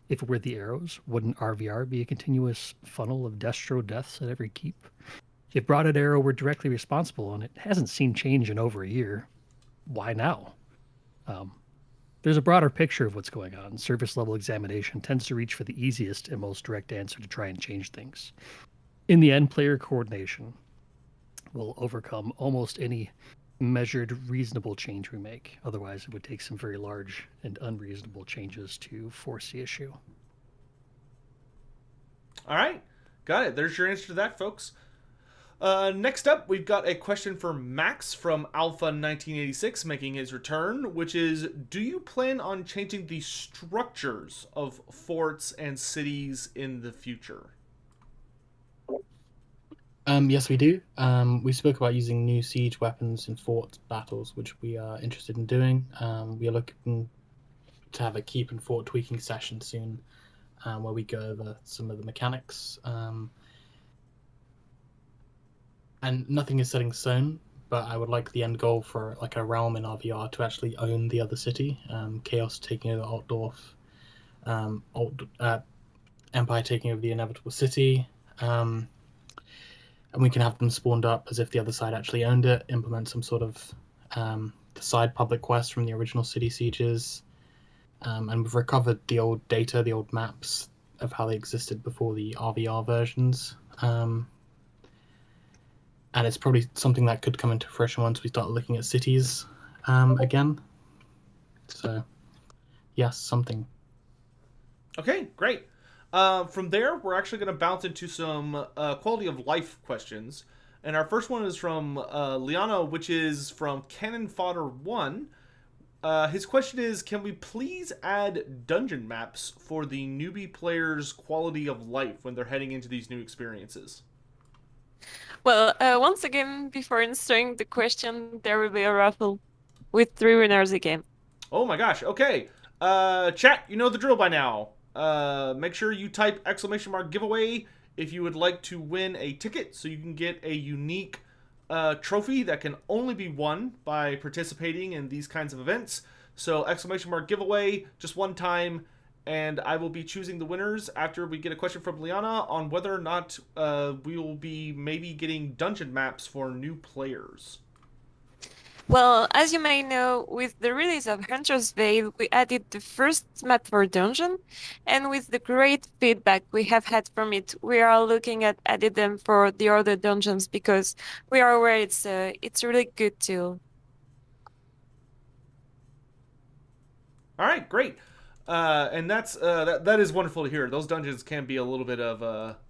If it were the arrows, wouldn't RVR be a continuous funnel of Destro deaths at every keep? If Broadhead Arrow were directly responsible and it hasn't seen change in over a year, why now? There's a broader picture of what's going on. Surface level examination tends to reach for the easiest and most direct answer to try and change things. In the end, player coordination will overcome almost any measured, reasonable change we make. Otherwise, it would take some very large and unreasonable changes to force the issue. All right. Got it. There's your answer to that, folks. Next up, we've got a question for Max from Alpha1986 making his return, which is, do you plan on changing the structures of forts and cities in the future? Yes, we do. We spoke about using new siege weapons in fort battles, which we are interested in doing. We are looking to have a keep and fort tweaking session soon, where we go over some of the mechanics. And nothing is set in stone, but I would like the end goal for like a realm in RVR to actually own the other city. Chaos taking over Altdorf, Empire taking over the inevitable city, and we can have them spawned up as if the other side actually owned it, implement some sort of side public quest from the original city sieges, and we've recovered the old data, the old maps of how they existed before the RVR versions. And it's probably something that could come into fruition once we start looking at cities again. So, yes, something. Okay, great. From there, we're actually going to bounce into some quality of life questions. And our first one is from Liana, which is from Cannon Fodder 1. His question is, can we please add dungeon maps for the newbie players' quality of life when they're heading into these new experiences? Well, once again, before answering the question, there will be a raffle with 3 winners again. Oh my gosh, okay. Chat, you know the drill by now. Make sure you type !giveaway if you would like to win a ticket, so you can get a unique trophy that can only be won by participating in these kinds of events. So !giveaway, just one time, and I will be choosing the winners after we get a question from Liana on whether or not we will be maybe getting dungeon maps for new players. Well, as you may know, with the release of Hunter's Veil, we added the first map for dungeon, and with the great feedback we have had from it, we are looking at adding them for the other dungeons because we are aware it's a really good tool. All right, great. And that is wonderful to hear. Those dungeons can be a little bit of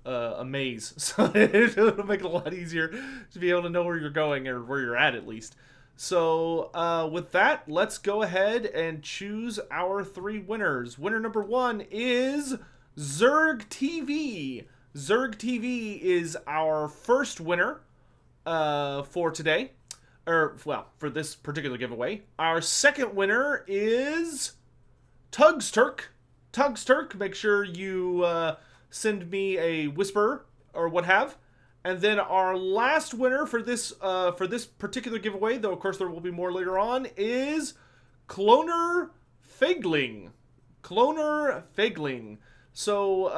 a maze, so it'll make it a lot easier to be able to know where you're going or where you're at least. So with that, let's go ahead and choose our 3 winners. Winner number 1 is Zerg TV. Zerg TV is our first winner for today. For this particular giveaway. Our second winner is Tugs Turk. Tugs Turk, make sure you send me a whisper or what have. And then our last winner for this particular giveaway, though of course there will be more later on, is Cloner Fegling. Cloner Fegling. So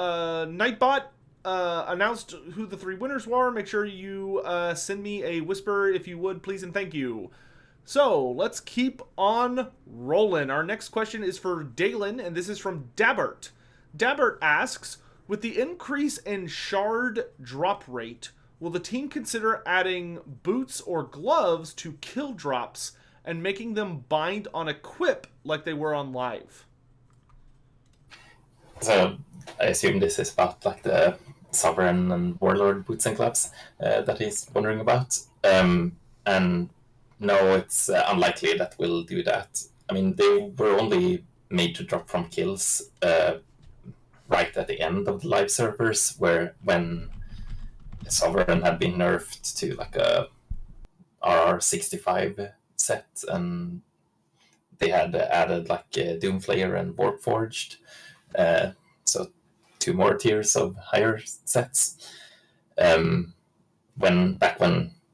Nightbot announced who the 3 winners were. Make sure you send me a whisper if you would, please and thank you. So let's keep on rolling. Our next question is for Dalen, and this is from Dabbert. Dabbert asks, with the increase in shard drop rate, will the team consider adding boots or gloves to kill drops and making them bind on equip like they were on live? So I assume this is about like the Sovereign and Warlord boots and gloves that he's wondering about. And no, it's unlikely that we'll do that. I mean, they were only made to drop from kills right at the end of the live servers, when Sovereign had been nerfed to like a RR65 set, and they had added like Doomflayer and Warpforged, so 2 more tiers of higher sets. When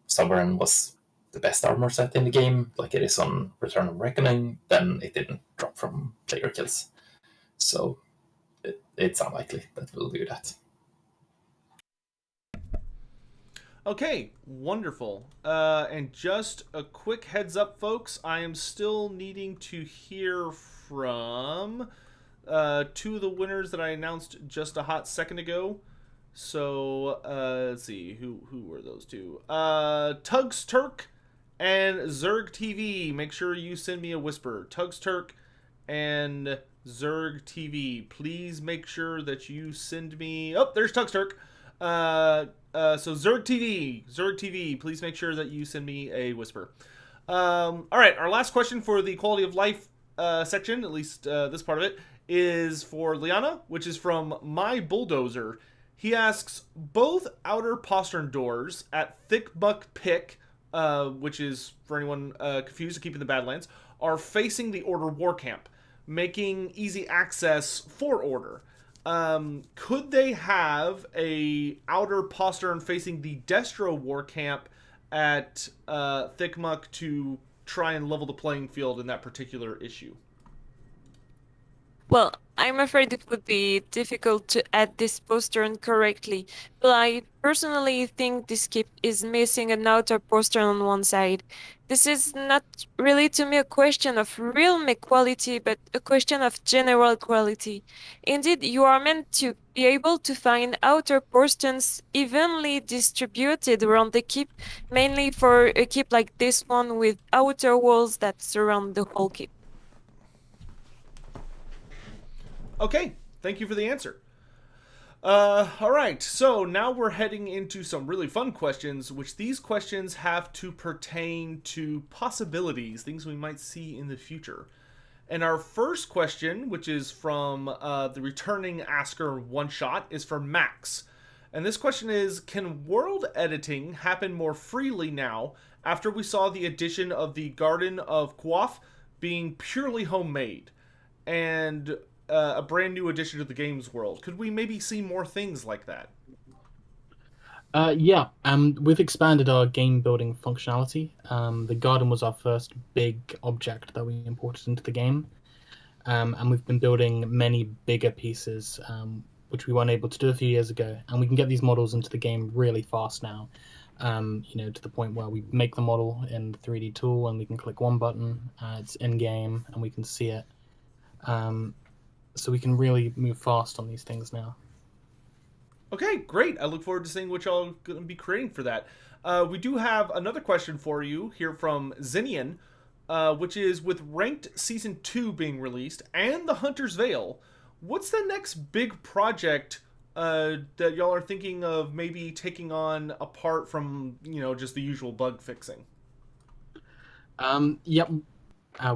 Sovereign was the best armor set in the game, like it is on Return of Reckoning, then it didn't drop from player kills. So it's unlikely that we'll do that. Okay, wonderful. And just a quick heads up, folks, I am still needing to hear from 2 of the winners that I announced just a hot second ago. So, let's see, who were those 2? Tugs Turk and Zerg TV. Make sure you send me a whisper. Tugs Turk and Zerg TV. Please make sure that you send me... Oh, there's Tugs Turk. So Zerg TV, please make sure that you send me a whisper. All right, our last question for the quality of life section, at least this part of it, is for Liana, which is from My Bulldozer. He asks, both outer postern doors at Thick Buck Pick, which is, for anyone confused, to keep in the Badlands, are facing the Order War Camp, making easy access for Order. Could they have a outer postern facing the Destro War Camp at Thickmuck to try and level the playing field in that particular issue? Well, I'm afraid it would be difficult to add this postern correctly, but I personally think this kit is missing an outer postern on one side. This is not really to me a question of real mech quality, but a question of general quality. Indeed, you are meant to be able to find outer posterns evenly distributed around the keep, mainly for a keep like this one with outer walls that surround the whole keep. Okay, thank you for the answer. Alright, so now we're heading into some really fun questions, which these questions have to pertain to possibilities, things we might see in the future. And our first question, which is from the returning asker one-shot, is for Max. And this question is, can world editing happen more freely now after we saw the addition of the Garden of Quaff being purely homemade? and a brand new addition to the game's world. Could we maybe see more things like that? Yeah, we've expanded our game building functionality. The garden was our first big object that we imported into the game, and we've been building many bigger pieces, which we weren't able to do a few years ago. And we can get these models into the game really fast now, to the point where we make the model in the 3D tool and we can click one button, it's in game, and we can see it. So we can really move fast on these things now. Okay, great. I look forward to seeing what y'all going to be creating for that. We do have another question for you here from Zinnian, which is, with Ranked Season 2 being released and The Hunter's Veil, what's the next big project that y'all are thinking of maybe taking on apart from, just the usual bug fixing? Yep.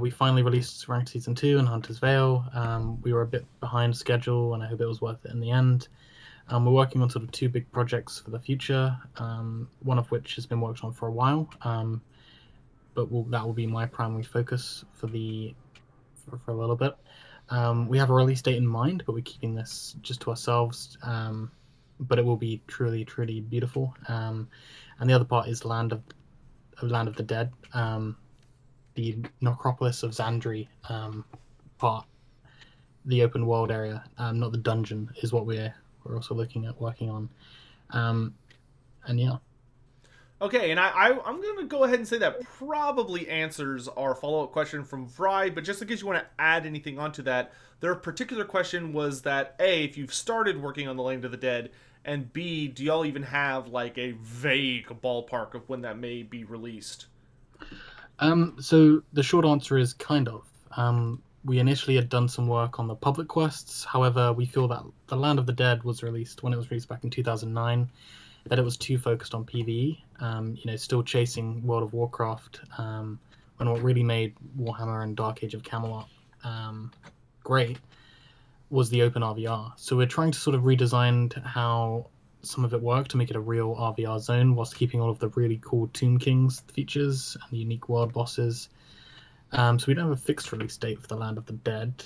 We finally released Ranked Season 2 and Hunter's Veil. We were a bit behind schedule, and I hope it was worth it in the end. We're working on sort of two big projects for the future, one of which has been worked on for a while, but that will be my primary focus for a little bit. We have a release date in mind, but we're keeping this just to ourselves, but it will be truly, truly beautiful. And the other part is Land of the Dead, the Necropolis of Xandri part, the open world area, not the dungeon, is what we're also looking at working on. And yeah. Okay, and I'm going to go ahead and say that probably answers our follow-up question from Vry, but just in case you want to add anything onto that, their particular question was that, A, if you've started working on the Land of the Dead, and B, do y'all even have like a vague ballpark of when that may be released? So the short answer is kind of. We initially had done some work on the public quests. However, we feel that the Land of the Dead was released when it was released back in 2009, that it was too focused on PvE, still chasing World of Warcraft, when what really made Warhammer and Dark Age of Camelot great was the open RVR. So we're trying to sort of redesign how some of it worked to make it a real RVR zone, whilst keeping all of the really cool Tomb Kings features and the unique world bosses. So we don't have a fixed release date for the Land of the Dead.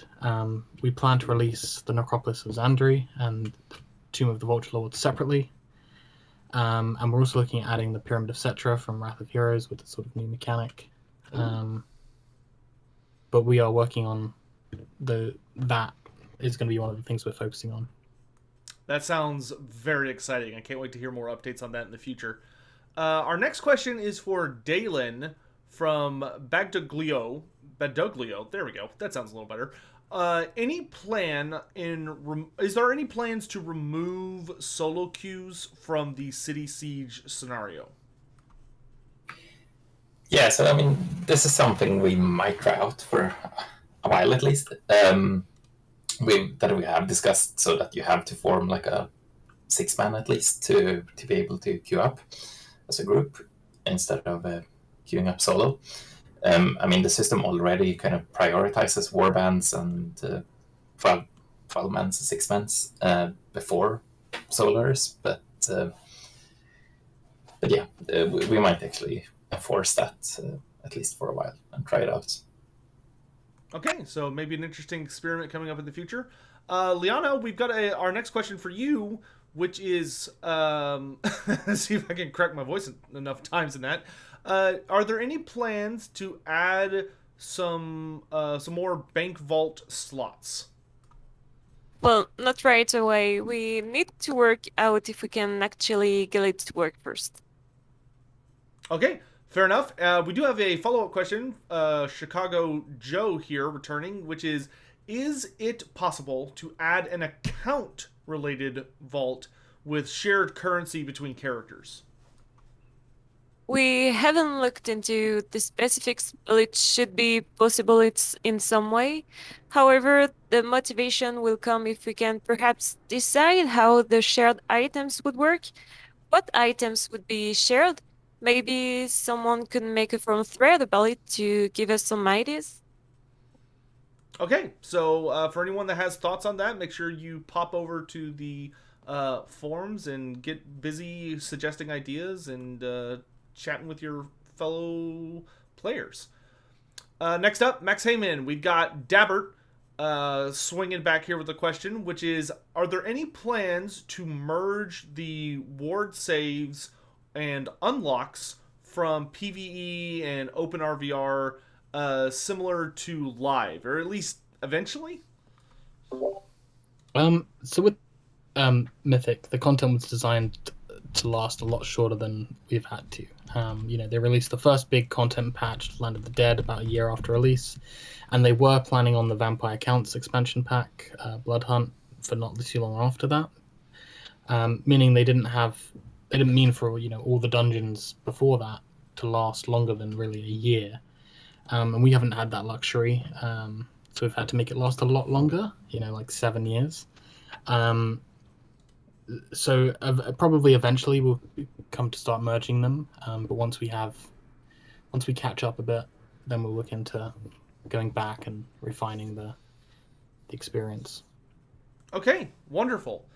We plan to release the Necropolis of Xandri and Tomb of the Vulture Lords separately. And we're also looking at adding the Pyramid of Cetra from Wrath of Heroes with a sort of new mechanic. But we are working on that is going to be one of the things we're focusing on. That sounds very exciting. I can't wait to hear more updates on that in the future. Our next question is for Dalen from Bagdoglio. There we go. That sounds a little better. Is there any plans to remove solo queues from the City Siege scenario? Yeah, so I mean, this is something we might try out for a while at least. That we have discussed, so that you have to form like a 6-man at least to be able to queue up as a group instead of queuing up solo. I mean, the system already kind of prioritizes warbands and 12-mans and 6-mans before solars, but yeah, we might actually enforce that at least for a while and try it out. Okay, so maybe an interesting experiment coming up in the future. Liana, we've got our next question for you, which is, see if I can correct my voice enough times in that. Are there any plans to add some more bank vault slots? Well, not right away. We need to work out if we can actually get it to work first. Okay, fair enough. We do have a follow-up question. Chicago Joe here returning, which is it possible to add an account-related vault with shared currency between characters? We haven't looked into the specifics, but it should be possible it's in some way. However, the motivation will come if we can perhaps decide how the shared items would work. What items would be shared? Maybe someone could make a forum thread about it to give us some ideas. Okay, so for anyone that has thoughts on that, make sure you pop over to the forums and get busy suggesting ideas and chatting with your fellow players. Next up, Max Heyman. We've got Dabbert swinging back here with a question, which is, are there any plans to merge the ward saves and unlocks from PvE and OpenRVR similar to live, or at least eventually? So with Mythic, the content was designed to last a lot shorter than we've had to. They released the first big content patch, Land of the Dead, about a year after release, and they were planning on the Vampire Counts expansion pack, Blood Hunt, for not too long after that. Meaning they didn't mean for all the dungeons before that to last longer than really a year, and we haven't had that luxury. So we've had to make it last a lot longer, like 7 years. So probably eventually we'll come to start merging them. But once we catch up a bit, then we'll look into going back and refining the experience. Okay, wonderful.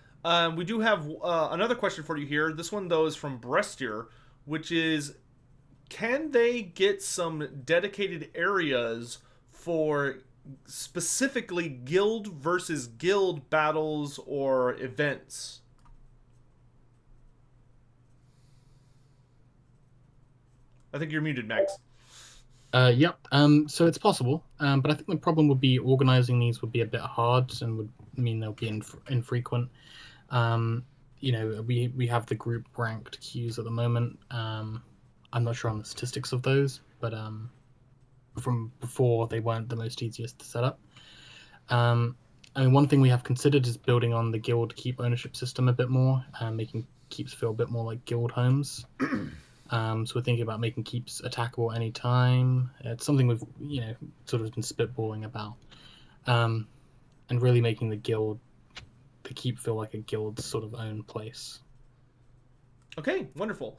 We do have another question for you here. This one, though, is from Brestier, which is, can they get some dedicated areas for specifically guild versus guild battles or events? I think you're muted, Max. Yep. So it's possible, but I think the problem would be organizing these would be a bit hard and would mean they'll be infrequent. We have the group ranked queues at the moment. I'm not sure on the statistics of those, but from before they weren't the most easiest to set up. One thing we have considered is building on the guild keep ownership system a bit more, making keeps feel a bit more like guild homes. So we're thinking about making keeps attackable anytime. It's something we've sort of been spitballing about, and really making the keep feel like a guild sort of own place. Okay, wonderful.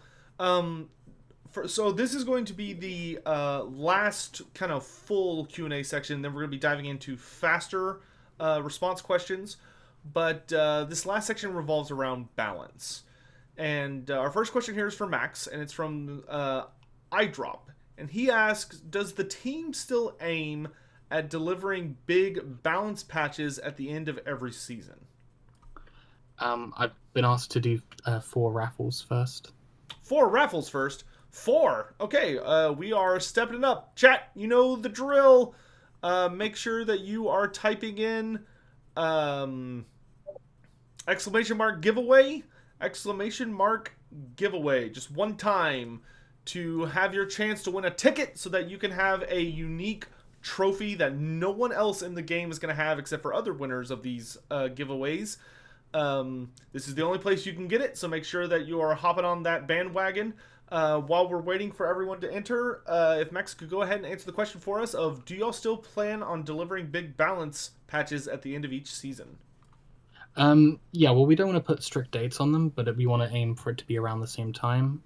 So this is going to be the last kind of full Q&A section. Then we're going to be diving into faster response questions. But this last section revolves around balance. And our first question here is for Max, and it's from iDrop. And he asks, does the team still aim at delivering big balance patches at the end of every season? I've been asked to do 4 raffles first. 4 raffles first? 4. Okay, we are stepping it up. Chat, you know the drill. Make sure that you are typing in exclamation mark giveaway, exclamation mark giveaway, just one time, to have your chance to win a ticket so that you can have a unique trophy that no one else in the game is going to have except for other winners of these giveaways. This is the only place you can get it, so make sure that you are hopping on that bandwagon. While we're waiting for everyone to enter, if Max could go ahead and answer the question for us of, do y'all still plan on delivering big balance patches at the end of each season? Yeah, well, we don't want to put strict dates on them, but we want to aim for it to be around the same time.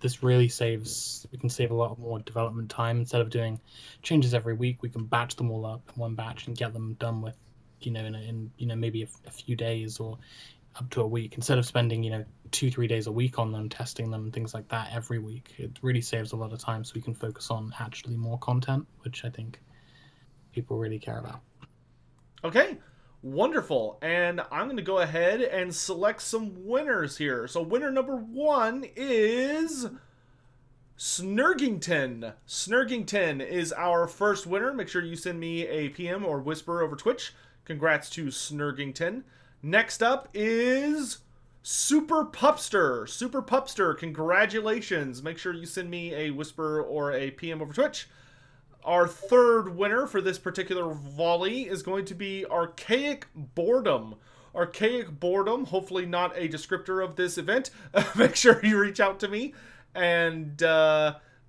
This really we can save a lot more development time. Instead of doing changes every week, we can batch them all up in one batch and get them done with, in maybe a few days or up to a week, instead of spending 2-3 days a week on them, testing them and things like that every week. It really saves a lot of time, so we can focus on actually more content, which I think people really care about. Okay, wonderful. And I'm going to go ahead and select some winners here. So winner number 1 is Snurgington. Snurgington is our first winner. Make sure you send me a PM or whisper over Twitch. Congrats to Snurgington. Next up is Super Pupster. Super Pupster, congratulations. Make sure you send me a whisper or a PM over Twitch. Our third winner for this particular volley is going to be Archaic Boredom. Archaic Boredom, hopefully not a descriptor of this event. Make sure you reach out to me. And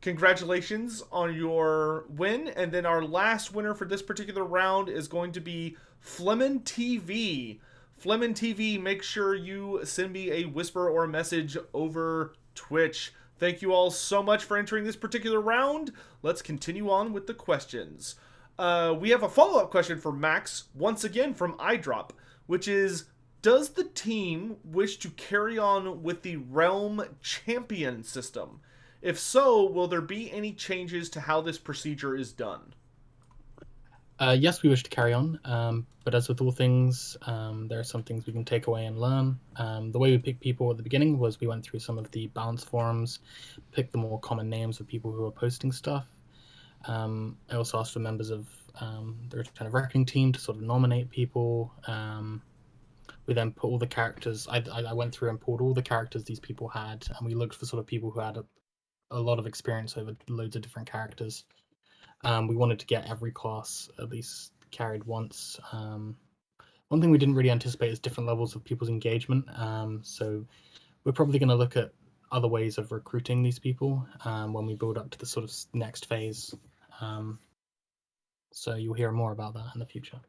congratulations on your win. And then our last winner for this particular round is going to be Flemin TV. Flemin TV, make sure you send me a whisper or a message over Twitch. Thank you all so much for entering this particular round. Let's continue on with the questions. We have a follow-up question for Max, once again from iDrop, which is, does the team wish to carry on with the Realm Champion system? If so, will there be any changes to how this procedure is done? Yes, we wish to carry on, but as with all things, there are some things we can take away and learn. The way we picked people at the beginning was we went through some of the balance forums, picked the more common names of people who were posting stuff. I also asked the members of the Return of Reckoning team to sort of nominate people. We then put all the characters. I went through and pulled all the characters these people had, and we looked for sort of people who had a lot of experience over loads of different characters. We wanted to get every class at least carried once. One thing we didn't really anticipate is different levels of people's engagement. So we're probably going to look at other ways of recruiting these people when we build up to the sort of next phase. So you'll hear more about that in the future.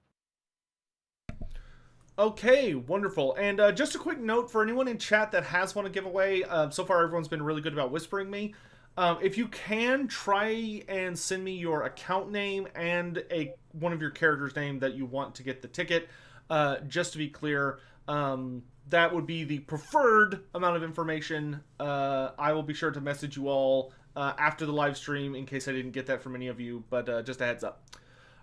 Okay, wonderful. And just a quick note for anyone in chat that has won a giveaway. So far, everyone's been really good about whispering me. If you can, try and send me your account name and one of your characters' name that you want to get the ticket. Just to be clear, that would be the preferred amount of information. I will be sure to message you all after the live stream in case I didn't get that from any of you, but just a heads up.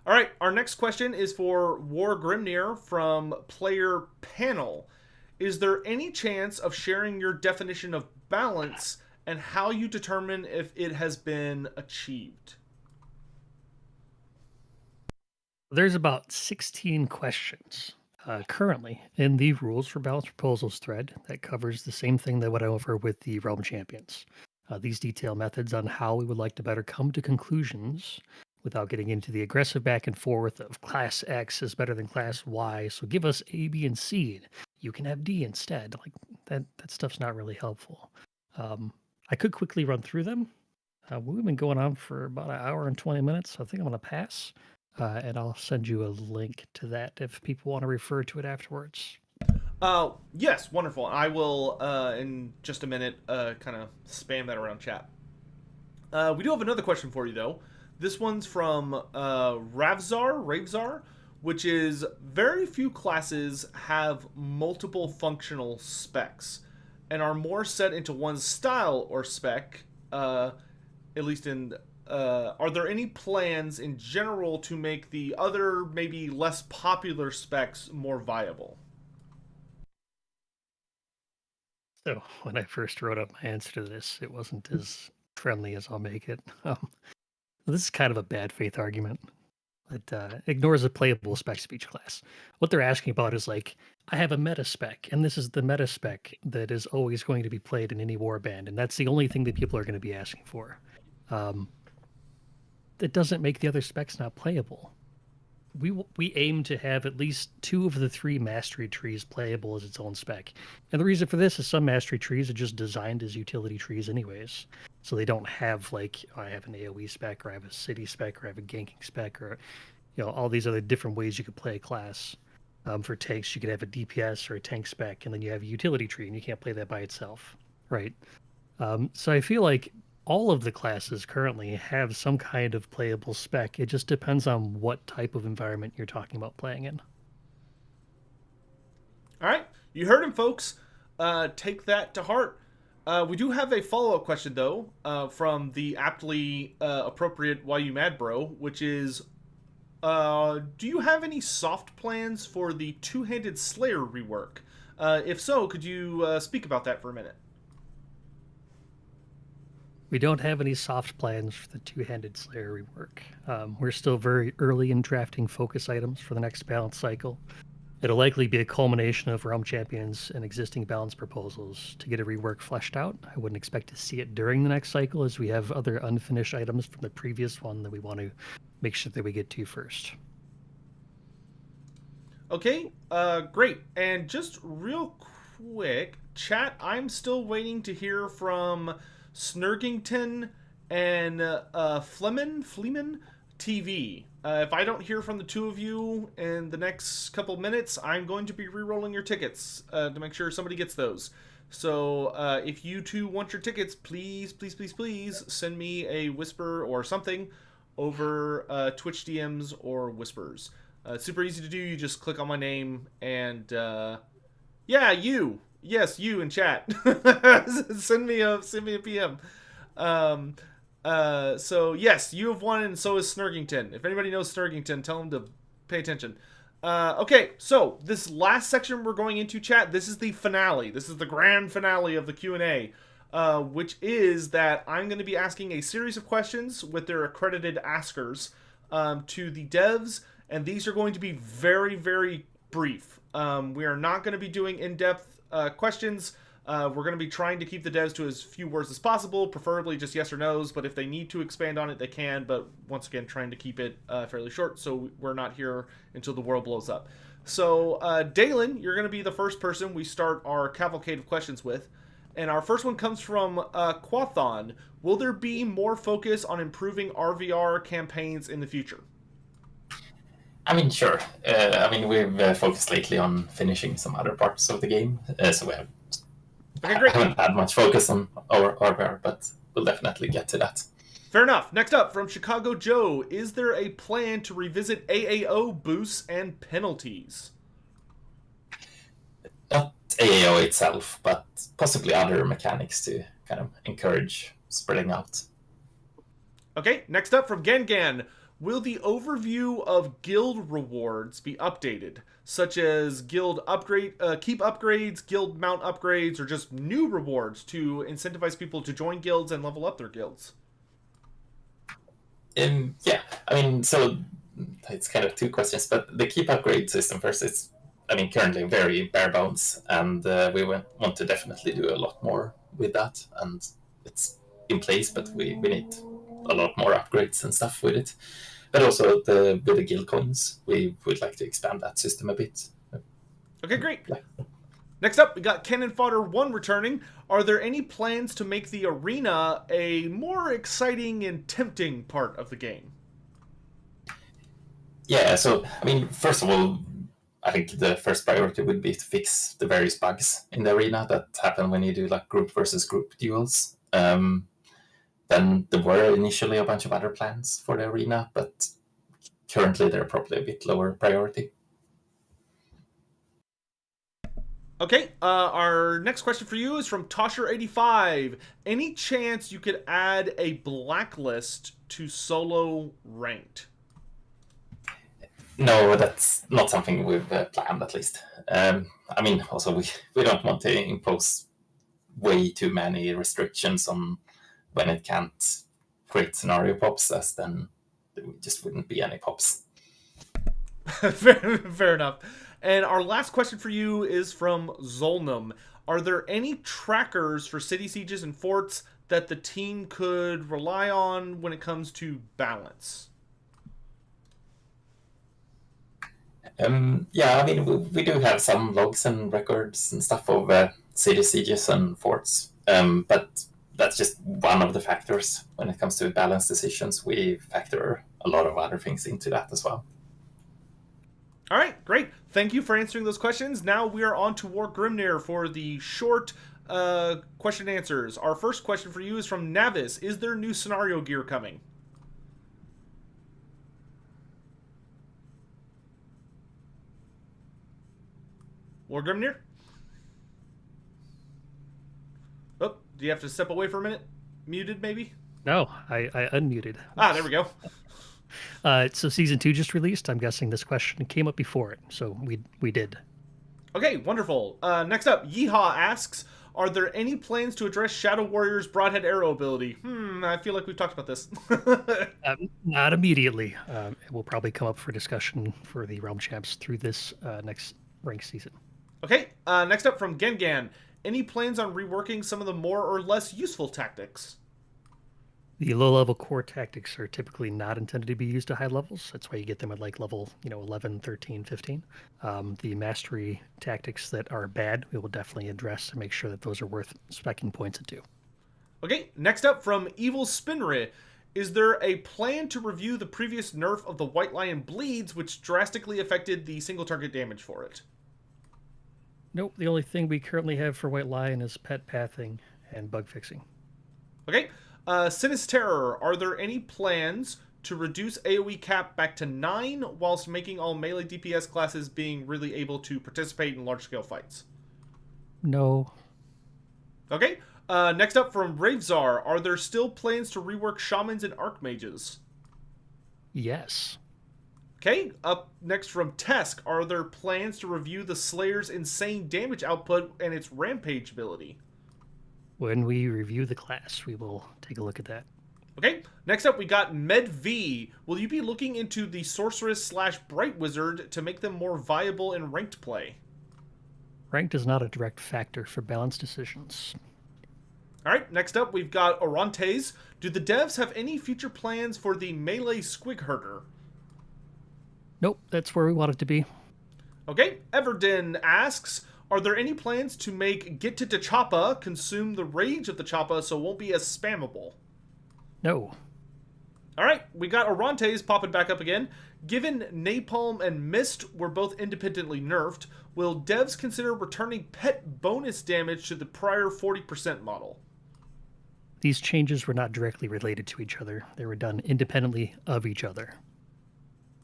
All right, our next question is for War Grimnir from Player Panel. Is there any chance of sharing your definition of balance and how you determine if it has been achieved? There's about 16 questions currently in the Rules for Balanced Proposals thread that covers the same thing that went over with the Realm Champions. These detail methods on how we would like to better come to conclusions without getting into the aggressive back and forth of class X is better than class Y, so give us A, B, and C. You can have D instead. Like that stuff's not really helpful. I could quickly run through them. We've been going on for about an hour and 20 minutes. So I think I'm going to pass, and I'll send you a link to that if people want to refer to it afterwards. Yes, wonderful. I will, in just a minute, kind of spam that around chat. We do have another question for you, though. This one's from Ravzar, which is very few classes have multiple functional specs and are more set into one style or spec, at least in... are there any plans in general to make the other, maybe less popular specs more viable? So when I first wrote up my answer to this, it wasn't as friendly as I'll make it. This is kind of a bad faith argument. It ignores the playable specs of each class. What they're asking about is like, I have a meta spec, and this is the meta spec that is always going to be played in any warband, and that's the only thing that people are going to be asking for. That doesn't make the other specs not playable. We aim to have at least 2 of the 3 mastery trees playable as its own spec. And the reason for this is some mastery trees are just designed as utility trees anyways. So they don't have like, I have an AoE spec, or I have a city spec, or I have a ganking spec, or all these other different ways you could play a class. For tanks, you could have a DPS or a tank spec, and then you have a utility tree, and you can't play that by itself, right? So I feel like all of the classes currently have some kind of playable spec. It just depends on what type of environment you're talking about playing in. All right, you heard him, folks. Take that to heart. We do have a follow-up question, though, from the aptly appropriate YU Mad Bro, which is, do you have any soft plans for the Two-Handed Slayer rework? If so, could you speak about that for a minute? We don't have any soft plans for the Two-Handed Slayer rework. We're still very early in drafting focus items for the next balance cycle. It'll likely be a culmination of Realm Champions and existing balance proposals to get a rework fleshed out. I wouldn't expect to see it during the next cycle, as we have other unfinished items from the previous one that we want to make sure that we get to first. Okay, great. And just real quick, chat, I'm still waiting to hear from Snurgington and Fleeman TV. If I don't hear from the two of you in the next couple minutes, I'm going to be re-rolling your tickets to make sure somebody gets those. So if you two want your tickets, please send me a whisper or something over Twitch DMs or whispers. It's super easy to do. You just click on my name and yeah, you. Yes, you in chat. send me a PM. So yes, you have won, and so is Snurgington. If anybody knows Snurgington, tell him to pay attention. Okay, so this last section we're going into, chat, this is the finale. This is the grand finale of the Q&A, which is that I'm going to be asking a series of questions with their accredited askers to the devs, and these are going to be very, very brief. We are not going to be doing in-depth questions. We're going to be trying to keep the devs to as few words as possible, preferably just yes or no's, but if they need to expand on it, they can, but once again, trying to keep it fairly short, so we're not here until the world blows up. So, Dalen, you're going to be the first person we start our cavalcade of questions with, and our first one comes from Quathon. Will there be more focus on improving RVR campaigns in the future? I mean, sure. We've focused lately on finishing some other parts of the game, so we have Okay, great. I haven't had much focus on our RVR, but we'll definitely get to that. Fair enough. Next up, from Chicago Joe, is there a plan to revisit AAO boosts and penalties? Not AAO itself, but possibly other mechanics to kind of encourage spreading out. Okay, next up from Gangan, will the overview of guild rewards be updated, such as guild keep upgrades, guild mount upgrades, or just new rewards to incentivize people to join guilds and level up their guilds? Yeah, so it's kind of two questions, but the keep upgrade system first, it's, currently very bare bones, and we want to definitely do a lot more with that, and it's in place, but we need a lot more upgrades and stuff with it. But also with the guild coins, we would like to expand that system a bit. Okay, great. Yeah. Next up, we got Cannon Fodder 1 returning. Are there any plans to make the arena a more exciting and tempting part of the game? Yeah, so, first of all, I think the first priority would be to fix the various bugs in the arena that happen when you do like group versus group duels. Then there were initially a bunch of other plans for the arena, but currently they're probably a bit lower priority. Okay, our next question for you is from Tosher85. Any chance you could add a blacklist to solo ranked? No, that's not something we've planned, at least. Also, we don't want to impose way too many restrictions on when it can't create scenario pops, as then there just wouldn't be any pops. Fair enough. And our last question for you is from Zolnum. Are there any trackers for city sieges and forts that the team could rely on when it comes to balance? We do have some logs and records and stuff of city sieges and forts, but that's just one of the factors. When it comes to balance decisions, we factor a lot of other things into that as well. All right, great. Thank you for answering those questions. Now we are on to War Grimnir for the short question and answers. Our first question for you is from Navis. Is there new scenario gear coming? War Grimnir? Oh, do you have to step away for a minute? Muted, maybe? No, I unmuted. Ah, there we go. So season 2 just released. I'm guessing this question came up before it, so we did. Okay, wonderful. Next up, Yeehaw asks, are there any plans to address Shadow Warrior's broadhead arrow ability? I feel like we've talked about this. Not immediately. It will probably come up for discussion for the Realm Champs through this next rank season. Okay, next up from Gengan. Any plans on reworking some of the more or less useful tactics? The low-level core tactics are typically not intended to be used at high levels. That's why you get them at like level 11, 13, 15. The mastery tactics that are bad, we will definitely address to make sure that those are worth specking points into. Okay, next up from Evil Spinry. Is there a plan to review the previous nerf of the White Lion Bleeds, which drastically affected the single target damage for it? Nope, the only thing we currently have for White Lion is pet pathing and bug fixing. Okay, Sinisterror, are there any plans to reduce AoE cap back to 9 whilst making all melee DPS classes being really able to participate in large-scale fights? No. Okay, Next up from Ravezar, are there still plans to rework shamans and archmages? Yes. Okay, up next from Tesk, are there plans to review the Slayer's insane damage output and its rampage ability? When we review the class, we will take a look at that. Okay, next up we got Med V. Will you be looking into the Sorceress / Bright Wizard to make them more viable in ranked play? Ranked is not a direct factor for balance decisions. Alright, next up we've got Orontes. Do the devs have any future plans for the Melee Squig Herder? Nope, that's where we want it to be. Okay, Everden asks, are there any plans to make Get to T'Chapa consume the rage of the Choppa so it won't be as spammable? No. Alright, we got Orontes popping back up again. Given Napalm and Mist were both independently nerfed, will devs consider returning pet bonus damage to the prior 40% model? These changes were not directly related to each other. They were done independently of each other.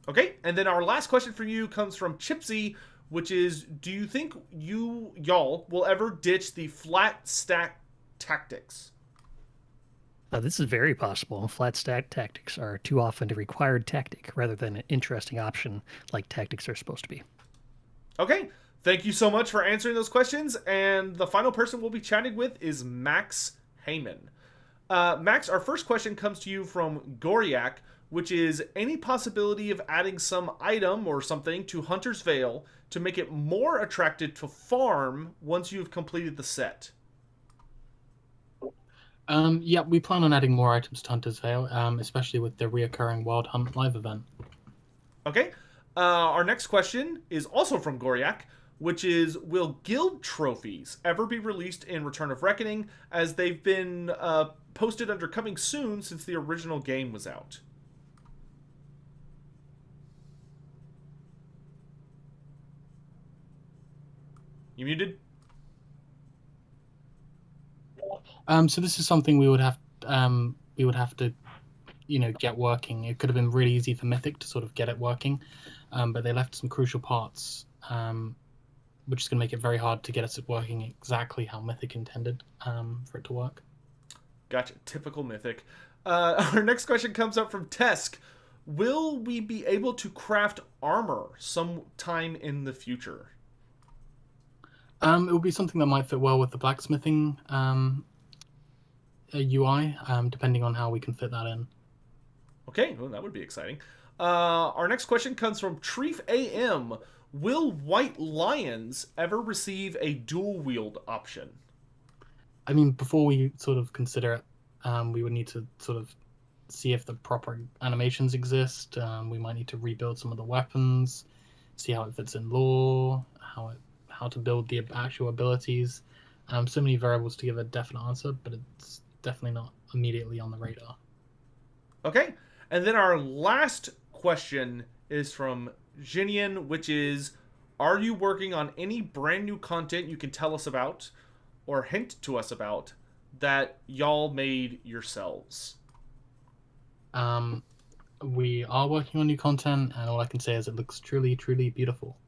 Okay, and then our last question for you comes from Chipsy, which is, do you think y'all will ever ditch the flat stack tactics? This is very possible. Flat stack tactics are too often a required tactic rather than an interesting option like tactics are supposed to be. Okay, thank you so much for answering those questions, and the final person we'll be chatting with is Max Heyman. Max, our first question comes to you from Goriak, which is any possibility of adding some item or something to Hunter's Veil to make it more attractive to farm once you've completed the set? Yeah, we plan on adding more items to Hunter's Veil, especially with the reoccurring Wild Hunt live event. Okay. Our next question is also from Goriak, which is, will guild trophies ever be released in Return of Reckoning, as they've been posted under Coming Soon since the original game was out? You muted? So this is something we would have to, get working. It could have been really easy for Mythic to sort of get it working, but they left some crucial parts, which is going to make it very hard to get us working exactly how Mythic intended for it to work. Gotcha. Typical Mythic. Our next question comes up from Tesk. Will we be able to craft armor sometime in the future? It would be something that might fit well with the blacksmithing UI, depending on how we can fit that in. Okay, well, that would be exciting. Our next question comes from Treef AM. Will White Lions ever receive a dual wield option? I mean, before we sort of consider it, we would need to sort of see if the proper animations exist. We might need to rebuild some of the weapons, see how it fits in lore, how to build the actual abilities. So many variables to give a definite answer, but it's definitely not immediately on the radar. Okay, and then our last question is from Jinian, which is, are you working on any brand new content you can tell us about or hint to us about that y'all made yourselves? We are working on new content, and all I can say is it looks truly, truly beautiful.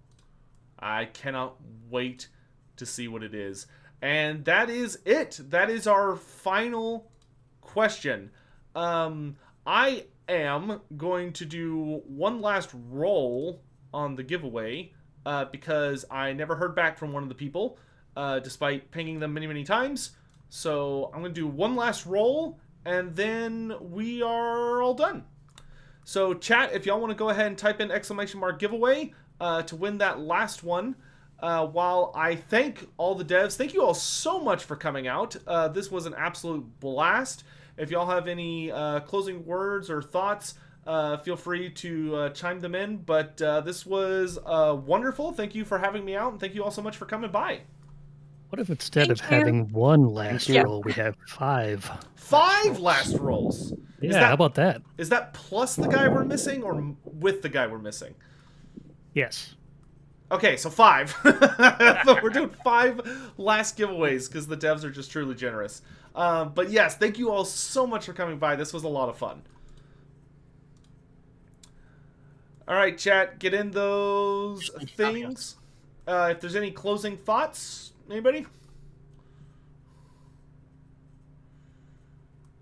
I cannot wait to see what it is. And that is it. That is our final question. I am going to do one last roll on the giveaway because I never heard back from one of the people, despite pinging them many, many times. So I'm going to do one last roll, and then we are all done. So chat, if y'all want to go ahead and type in !giveaway to win that last one. While I thank all the devs, thank you all so much for coming out. This was an absolute blast. If y'all have any closing words or thoughts, feel free to chime them in. But this was wonderful. Thank you for having me out, and thank you all so much for coming by. What if instead Thank of you. having one last Yeah. roll, we have 5? 5 last rolls. Yeah, how about that? Is that plus the guy we're missing, or with the guy we're missing? Yes. Okay, so 5. But we're doing 5 last giveaways because the devs are just truly generous. But yes, thank you all so much for coming by. This was a lot of fun. All right, chat, get in those things. If there's any closing thoughts, anybody?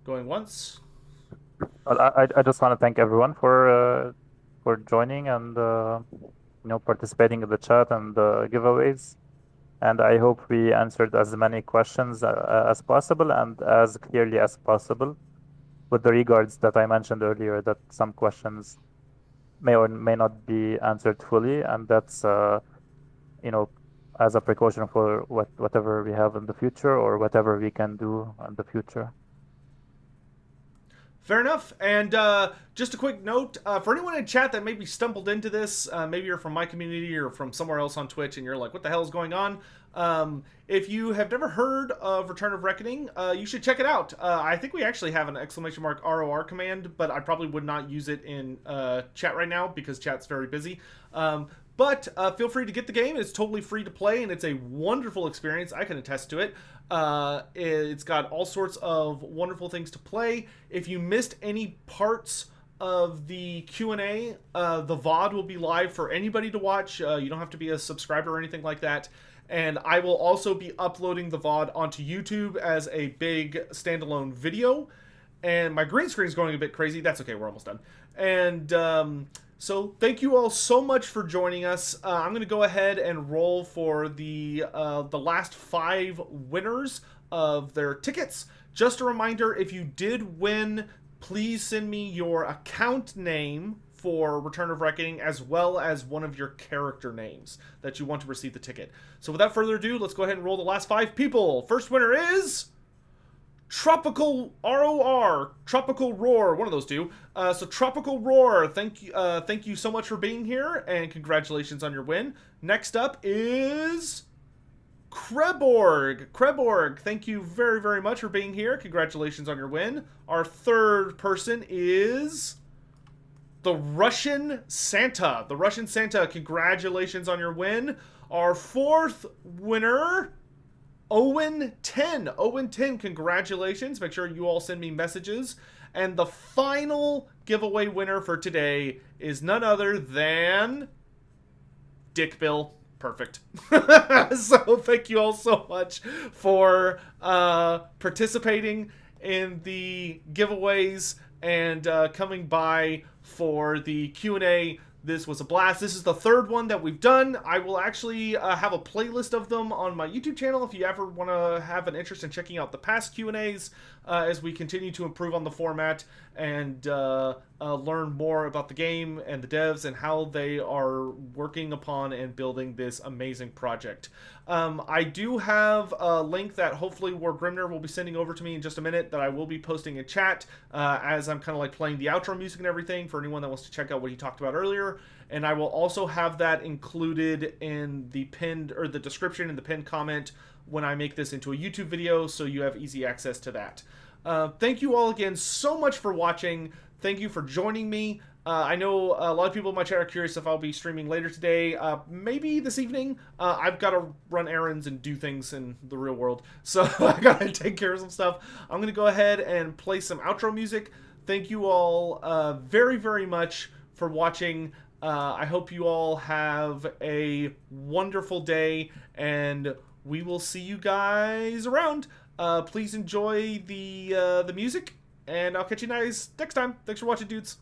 Going once. Well, I just want to thank everyone for joining and participating in the chat and the giveaways. And I hope we answered as many questions as possible and as clearly as possible, with the regards that I mentioned earlier, that some questions may or may not be answered fully, and that's as a precaution for whatever we have in the future or whatever we can do in the future. Fair enough. And just a quick note, for anyone in chat that maybe stumbled into this, maybe you're from my community or from somewhere else on Twitch and you're like, what the hell is going on? If you have never heard of Return of Reckoning, you should check it out. I think we actually have an ! ROR command, but I probably would not use it in chat right now because chat's very busy. But feel free to get the game. It's totally free to play, and it's a wonderful experience. I can attest to it. It's got all sorts of wonderful things to play. If you missed any parts of the Q&A, the VOD will be live for anybody to watch. You don't have to be a subscriber or anything like that. And I will also be uploading the VOD onto YouTube as a big standalone video. And my green screen is going a bit crazy. That's okay, we're almost done. And so thank you all so much for joining us. I'm going to go ahead and roll for the last 5 winners of their tickets. Just a reminder, if you did win, please send me your account name for Return of Reckoning, as well as one of your character names that you want to receive the ticket. So without further ado, let's go ahead and roll the last 5 people. First winner is Tropical ROR, Tropical Roar, one of those two. So Tropical Roar, thank you so much for being here, and congratulations on your win. Next up is Kreborg. Kreborg, thank you very, very much for being here. Congratulations on your win. Our third person is the Russian Santa. The Russian Santa, congratulations on your win. Our fourth winner, Owen 10. Owen 10, congratulations. Make sure you all send me messages. And the final giveaway winner for today is none other than Dick Bill. Perfect. So thank you all so much for participating in the giveaways and coming by for the Q&A. This was a blast. This is the third one that we've done. I will actually have a playlist of them on my YouTube channel if you ever want to have an interest in checking out the past Q&As as we continue to improve on the format and learn more about the game and the devs and how they are working upon and building this amazing project. I do have a link that hopefully War Grimner will be sending over to me in just a minute that I will be posting in chat as I'm kind of like playing the outro music and everything for anyone that wants to check out what he talked about earlier. And I will also have that included in the pinned or the description and the pinned comment when I make this into a YouTube video, so you have easy access to that. Thank you all again so much for watching. Thank you for joining me. I know a lot of people in my chat are curious if I'll be streaming later today, maybe this evening. I've got to run errands and do things in the real world, so I gotta take care of some stuff. I'm gonna go ahead and play some outro music. Thank you all very, very much for watching. I hope you all have a wonderful day, and we will see you guys around. Please enjoy the music, and I'll catch you guys next time. Thanks for watching, dudes.